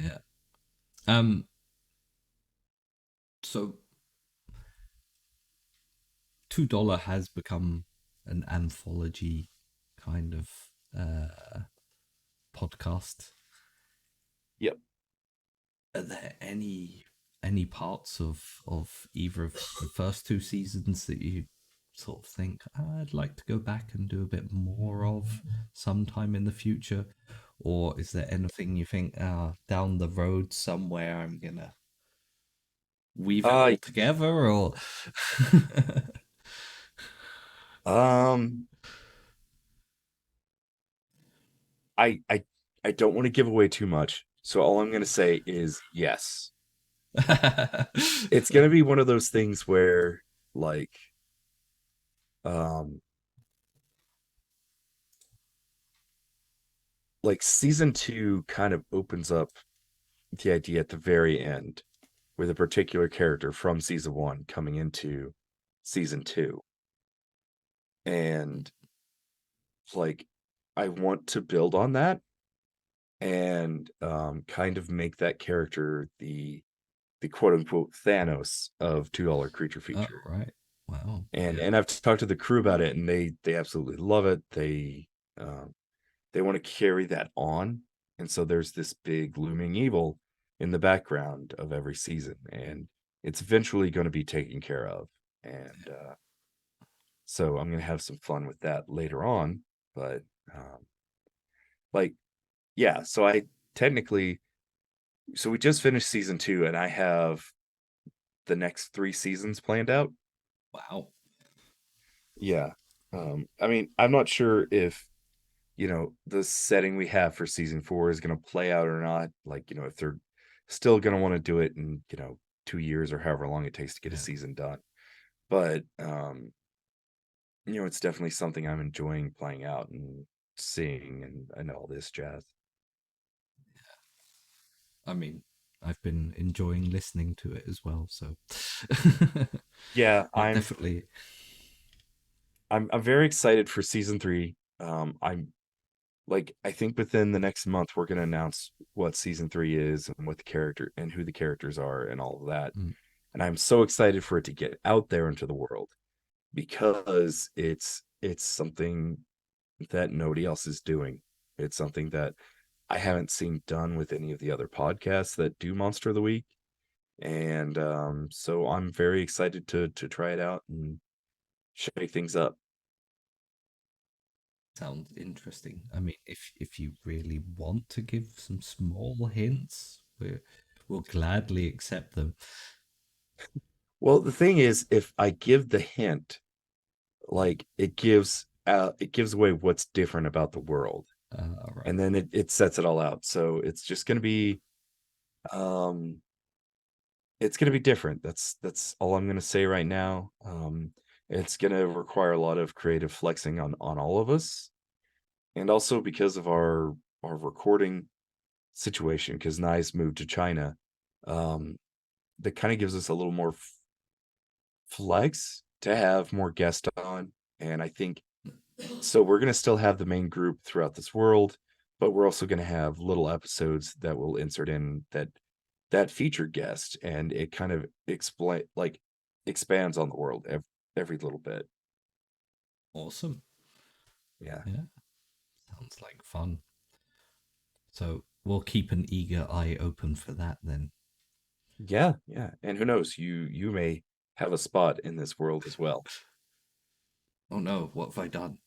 Yeah. Um. So $2 has become an anthology kind of podcast. Yep. Are there any parts of either of the first two seasons that you sort of think, I'd like to go back and do a bit more of sometime in the future? Or is there anything you think, down the road somewhere I'm gonna weave it Uh all together? Or um I don't want to give away too much. So all I'm going to say is yes. It's going to be one of those things where like um season 2 kind of opens up the idea at the very end with a particular character from season 1 coming into season 2. And like I want to build on that and kind of make that character the quote unquote Thanos of $2 creature Oh, feature. right. Wow. Yeah. And I've talked to the crew about it, and they absolutely love it. Um, they want to carry that on, and so there's this big looming evil in the background of every season, and it's eventually going to be taken care of. And so I'm going to have some fun with that later on. But um, like, yeah, so I technically, so we just finished season 2, and I have the next 3 seasons planned out. Wow. Yeah. I mean, I'm not sure if the setting we have for season 4 is going to play out or not. Like, if they're still going to want to do it in, 2 years or however long it takes to get a Yeah. season done. But, it's definitely something I'm enjoying playing out and seeing and all this jazz. I mean, I've been enjoying listening to it as well. So, Yeah, yeah, I'm definitely. I'm very excited for season 3. I'm like I think within the next month we're going to announce what season 3 is and what the character and who the characters are and all of that. Mm, And I'm so excited for it to get out there into the world because it's something that nobody else is doing. It's something that I haven't seen done with any of the other podcasts that do Monster of the Week. And so I'm very excited to try it out and shake things up. sounds interesting. I mean, if you really want to give some small hints, we'll gladly accept them. Well, the thing is, if I give the hint, like it gives away what's different about the world, All right. and then it sets it all out. So it's just gonna be um it's gonna be different. That's all I'm gonna say right now. It's gonna require a lot of creative flexing on all of us, and also because of our recording situation, because Nai's moved to China, um, that kind of gives us a little more flex to have more guests on. And I think so. We're going to still have the main group throughout this world, but we're also going to have little episodes that we'll insert in that feature guest, and it kind of expands on the world every little bit. Awesome. Yeah. Yeah, sounds like fun. So we'll keep an eager eye open for that then. Yeah, yeah. And who knows, you may have a spot in this world as well. Oh no, what have I done?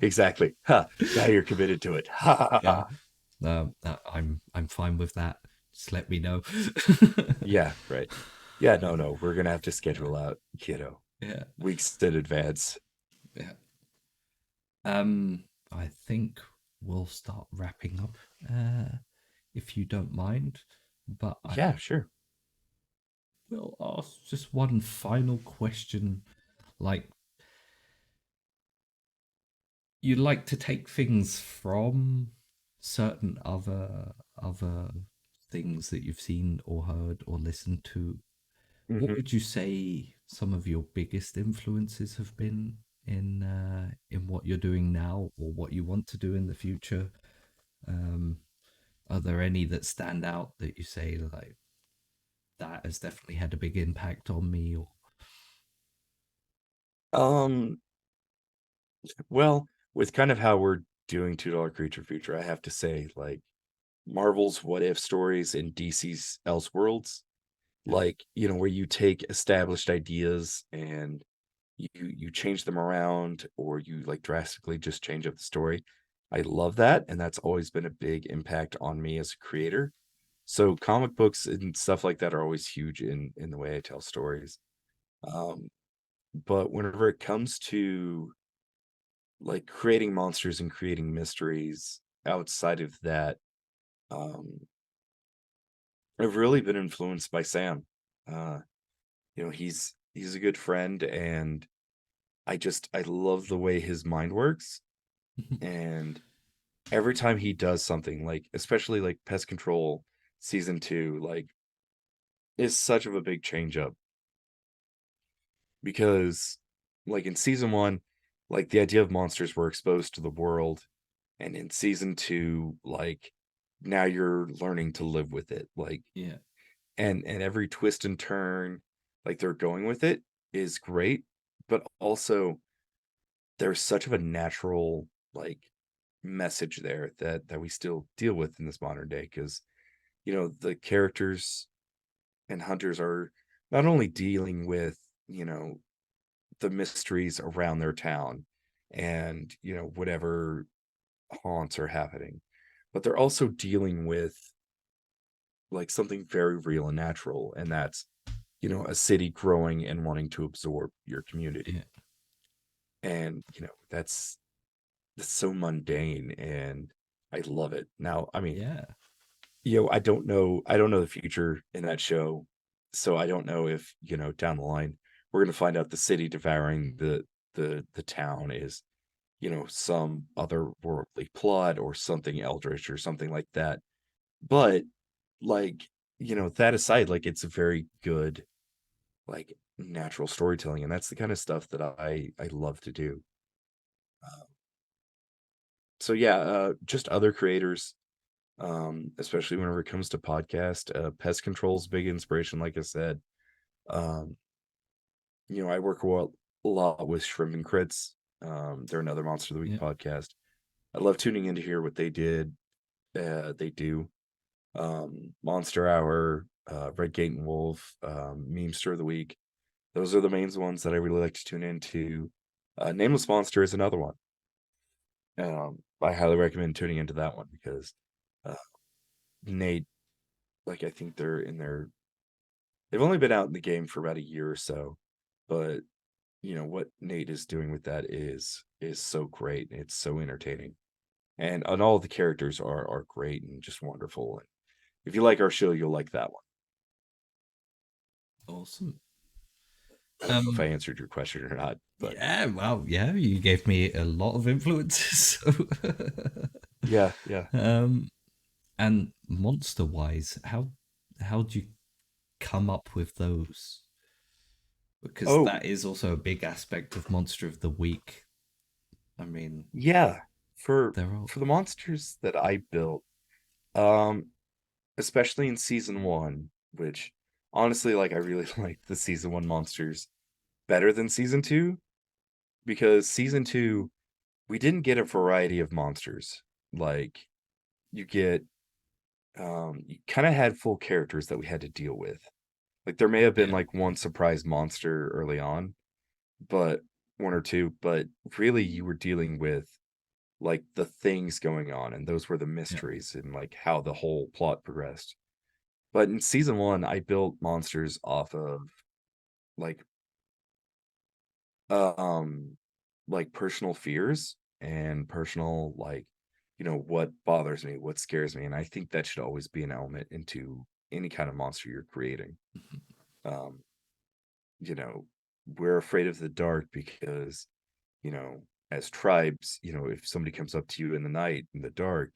Exactly. Ha. Now you're committed to it. Ha ha ha. Yeah, Ha. I'm fine with that. Just let me know. Yeah, right. Yeah, Uh, no, we're gonna have to yeah, schedule out, yeah, weeks in advance. yeah. I think we'll start wrapping up, if you don't mind. But I Yeah, sure. will ask just one final question. Like, you like to take things from certain other things that you've seen or heard or listened to. What Hmm. would you say some of your biggest influences have been in what you're doing now or what you want to do in the future? Um, are there any that stand out that you say like that has definitely had a big impact on me? Or Um, well, with kind of how we're doing $2 Creature Feature, I have to say, like, Marvel's What If stories and DC's Elseworlds, yeah, like, where you take established ideas and you change them around, or you like drastically just change up the story. I love that, and that's always been a big impact on me as a creator. So comic books and stuff like that are always huge in the way I tell stories. Um, but whenever it comes to like creating monsters and creating mysteries outside of that, um, I've really been influenced by Sam. Uh, he's a good friend, and I love the way his mind works. And every time he does something, like especially like Pest Control season 2, like is such of a big change up because like in season 1, like the idea of monsters were exposed to the world, and in season 2, like now you're learning to live with it. Like yeah, and every twist and turn like they're going with it is great, but also there's such of a natural like message there that we still deal with in this modern day, because the characters and hunters are not only dealing with you know the mysteries around their town and whatever haunts are happening, but they're also dealing with like something very real and natural, and that's a city growing and wanting to absorb your community. yeah. And that's that's so mundane, and I love it. Now, I mean, Yeah. I don't know the future in that show, so I don't know if, down the line we're gonna find out the city devouring the town is, some otherworldly plot or something eldritch or something like that. But like, that aside, like it's a very good like natural storytelling, and that's the kind of stuff that I love to do. Uh, so yeah, just other creators, especially whenever it comes to podcast, pest control's big inspiration. Like I said, um, I work a lot with Shrimp and Crits. They're another Monster of the Week Yeah. podcast. I love tuning in to hear what they do. Monster Hour, Red Gate and Wolf, Memester of the Week. Those are the main ones that I really like to tune into. Nameless Monster is another one. I highly recommend tuning into that one because uh, Nate, like I think they've only been out in the game for about a year or so, but what Nate is doing with that is so great. It's so entertaining, and all the characters are great and just wonderful. And if you like our show, you'll like that one. Awesome. I don't know if I Um, answered your question or not, but yeah, well, yeah, you gave me a lot of influences. So, yeah, yeah. um, and monster wise, how do you come up with those? Because Oh, that is also a big aspect of Monster of the Week. I mean, yeah. For they're all for the monsters that I built, um, especially in season one, which honestly, like I really like the season one monsters better than season two, because season two, we didn't get a variety of monsters. Like you get you kind of had full characters that we had to deal with. Like there may have been yeah, like one surprise monster early on, but one or two, but really you were dealing with like the things going on, and those were the yeah, mysteries and like how the whole plot progressed. But in season one, I built monsters off of like um personal fears and personal what bothers me, what scares me, and I think that should always be an element into any kind of monster you're creating. Um, you know, we're afraid of the dark because, you know, as tribes, if somebody comes up to you in the night in the dark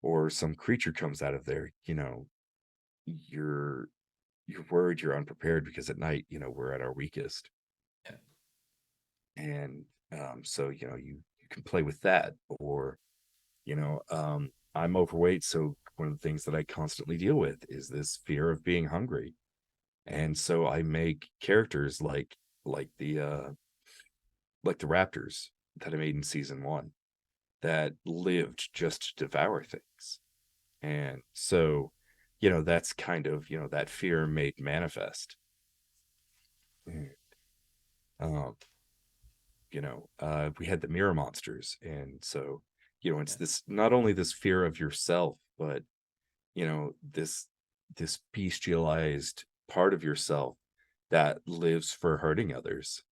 or some creature comes out of there, you're you're worried, you're unprepared because at night, we're at our weakest. yeah, And so you can play with that. Or I'm overweight, so one of the things that I constantly deal with is this fear of being hungry. And so I make characters like the raptors that I made in season one that lived just to devour things. And so that's kind of that fear made manifest. And, um we had the mirror monsters, and so it's yeah, this, not only this fear of yourself, but this bestialized part of yourself that lives for hurting others.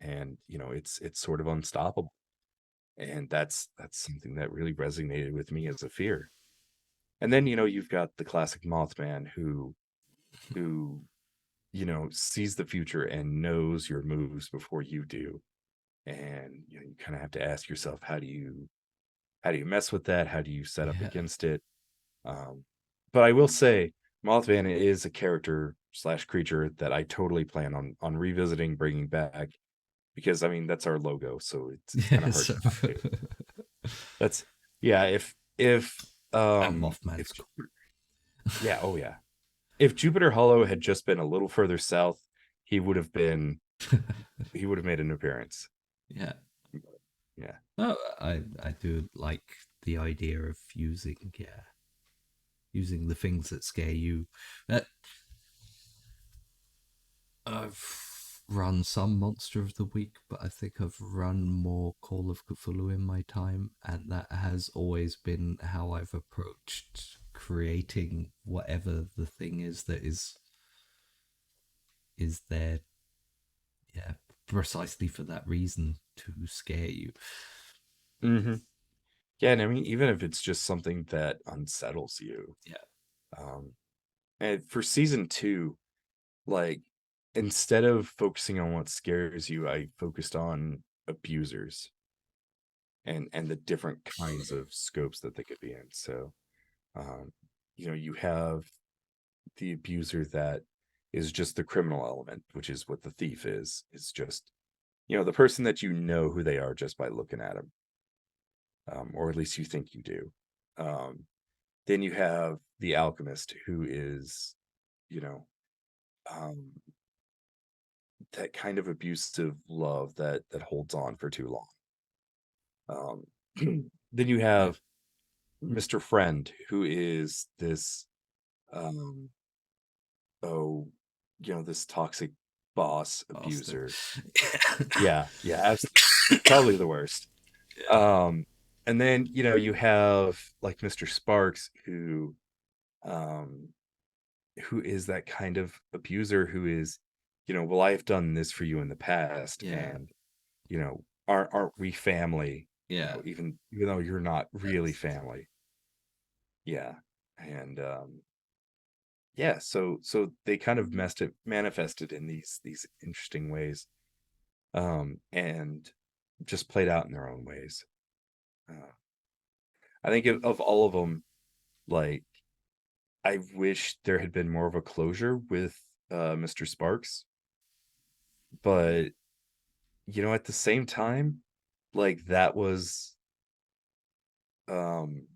And it's sort of unstoppable, and that's something that really resonated with me as a fear. And then you've got the classic Mothman who sees the future and knows your moves before you do. And you kind of have to ask yourself, how do you mess with that, how do you set up yeah. against it? um, but I will say Mothman is a character slash creature that I totally plan on revisiting, bringing back, because I mean that's our logo, so it's kind Yeah, of hard so not to. That's Yeah, and if Mothman's cool. yeah, oh yeah, if Jupiter Hollow had just been a little further south, he would have been he would have made an appearance. Yeah. Yeah. No, I do like the idea of using the things that scare you. Uh, I've run some Monster of the Week, but I think I've run more Call of Cthulhu in my time, and that has always been how I've approached creating whatever the thing is that is there, yeah, precisely for that reason. to scare you. Hmm. Yeah, and I mean, even if it's just something that unsettles you, Yeah, um, and for season two, like instead of focusing on what scares you, I focused on abusers and the different kinds of scopes that they could be in. So, um, you have the abuser that is just the criminal element, which is what the thief is. It's just, the person that you know who they are just by looking at them, or at least you think you do. Um, then you have the alchemist, who is, you know, um, that kind of abusive love that holds on for too long. Um, then you yeah, have Mr. Friend, who is this, um, oh, this toxic boss bastard. abuser. Yeah, yeah, absolutely. Probably the worst. Yeah, Um, and then, you have like Mr. Sparks, um, who is that kind of abuser who is, well, I have done this for you in the past, yeah, and aren't we family? yeah. Even though you're not really That's family. Yeah. And yeah, so they kind of manifested in these interesting ways, and just played out in their own ways. Uh, I think of all of them, like I wish there had been more of a closure with Mr. Sparks, but at the same time, like that was um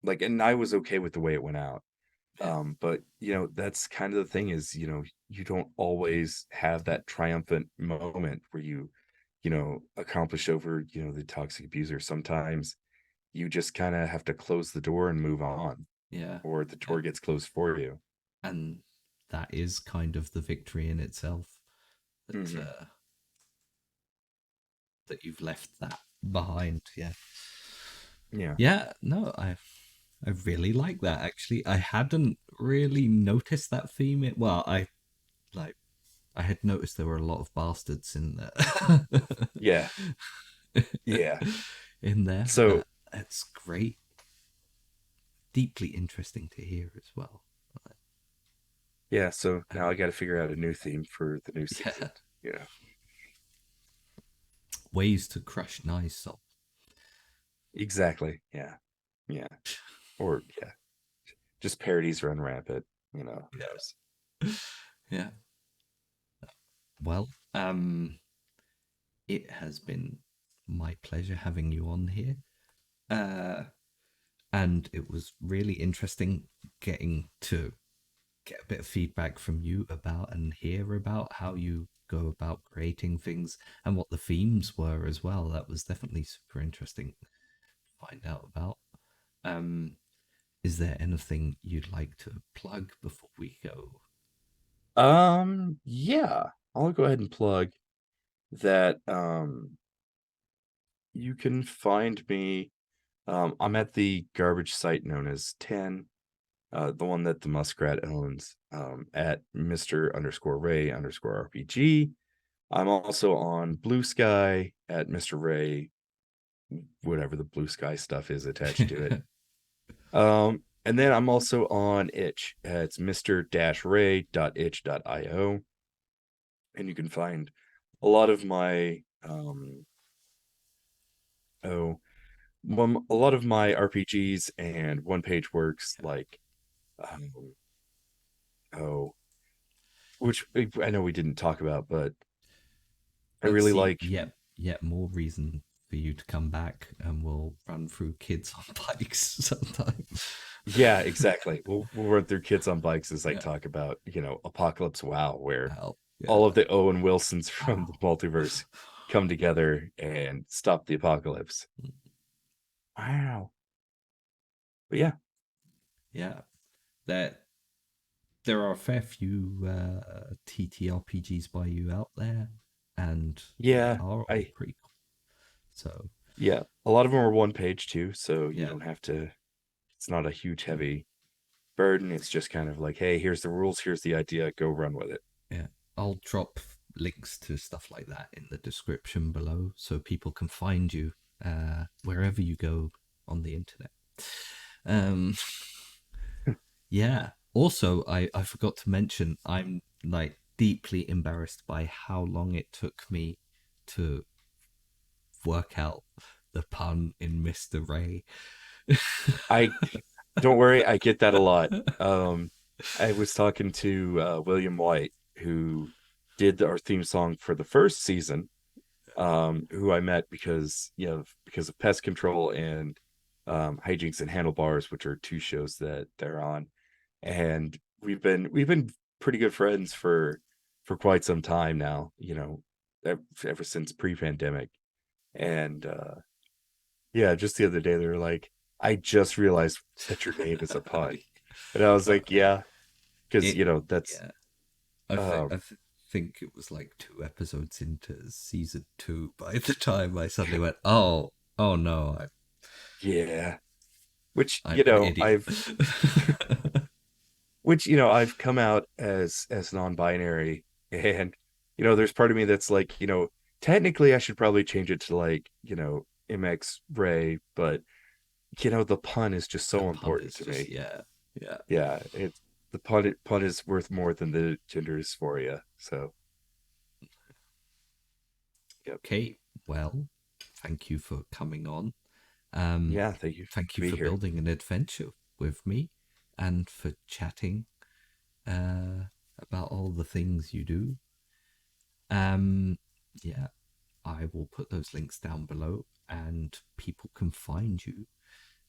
like, and I was okay with the way it went out. yeah, But that's kind of the thing is, you don't always have that triumphant moment where you accomplish over, the toxic abuser. Sometimes you just kind of have to close the door and move on, yeah, or the yeah. door gets closed for you. And that is kind of the victory in itself. That Hmm. that you've left that behind. Yeah, Yeah. yeah. No, I really like that. Actually, I hadn't really noticed that theme. Well, like I had noticed there were a lot of bastards in there. Yeah. Yeah. In there. So It's great, deeply interesting to hear as well. yeah, so now I Um, got to figure out a new theme for the new yeah, season. Yeah. ways to crush nice soul. Exactly. Yeah. Yeah. Or yeah, just parodies run rampant. Who Yeah, knows? yeah. Well, it has been my pleasure having you on here. Uh, and it was really interesting getting to get a bit of feedback from you about and hear about how you go about creating things and what the themes were as well. That was definitely super interesting to find out about. Um, is there anything you'd like to plug before we go? Yeah, I'll go ahead and plug that. You can find me. I'm at the garbage site known as 10, the one that the Muskrat owns, at Mr. underscore Ray underscore RPG. I'm also on Blue Sky at Mr. Ray, whatever the Blue Sky stuff is attached to it. And then I'm also on Itch. It's mr-ray.itch.io. And you can find a lot of my oh a lot of my RPGs and one page works, like um, oh which I know we didn't talk about, but I Let's really see. like. Yet more reason for you to come back, and we'll run through kids on bikes sometime. Yeah, exactly. We'll run through Kids on Bikes as I Yeah. talk about, Apocalypse WoW, where Hell, all yeah. of the Owen Wilsons from the Wow. multiverse come together and stop the apocalypse. Wow. But yeah. Yeah. There, there are a fair few TTRPGs by you out there, and they Yeah. are all I pretty cool. So, Yeah. A lot of them are one page too, so you yeah. don't have to, it's not a huge Mm, heavy burden. It's just kind of like, hey, here's the rules, here's the idea, go run with it. yeah. I'll drop links to stuff like that in the description below so people can find you wherever you go on the internet. Um, yeah. Also, I forgot to mention I'm like deeply embarrassed by how long it took me to work out the pun in Mr. Ray. I don't worry, I get that a lot. I was talking to William White, who did our theme song for the first season, who I met because of pest control and hijinks and handlebars, which are two shows that they're on. And we've been pretty good friends for quite some time now, ever since pre-pandemic. And yeah, just the other day they were like, I just realized that your name is a pun. And I was Well, like, yeah, because it that's yeah. I think uh think it was like 2 episodes into season 2 by the time I suddenly went, oh no, yeah. Which, I'm an idiot. I've come out as non-binary, and there's part of me that's like, technically I should probably change it to like, MX Ray, but the pun is just The so pun important is to just me. yeah. Yeah, it's the pun is worth more than the gender dysphoria. So, yep. Okay, well, thank you for coming on. Yeah, thank you Thank to you be for here. building an adventure with me and for chatting uh, about all the things you do. Um, yeah, I will put those links down below and people can find you.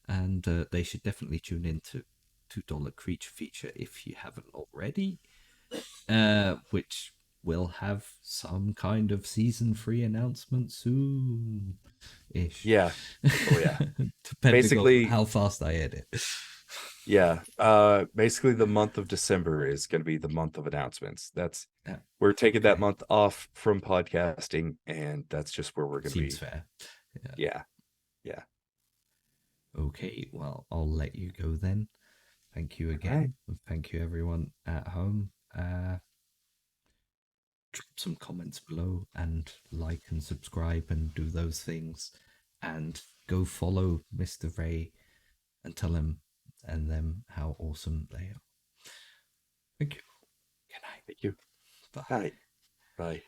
And they should definitely tune in to $2 Creature Feature if you haven't already, which will have some kind of season 3 announcement soon ish, Yeah. Oh yeah. depending on Basically, how fast I edit. yeah. Basically the month of December is going to be the month of announcements. Yeah, We're taking that okay, month off from podcasting, and that's just where we're going to seems be. fair. Yeah. Yeah. Yeah. Okay, well, I'll let you go then. Thank you All right. again. And thank you, everyone at home. Drop some comments below and like and subscribe and do those things. And go follow Mr. Ray and tell him and them how awesome they are. Thank you. Good night. Thank you. All Bye. right. Bye.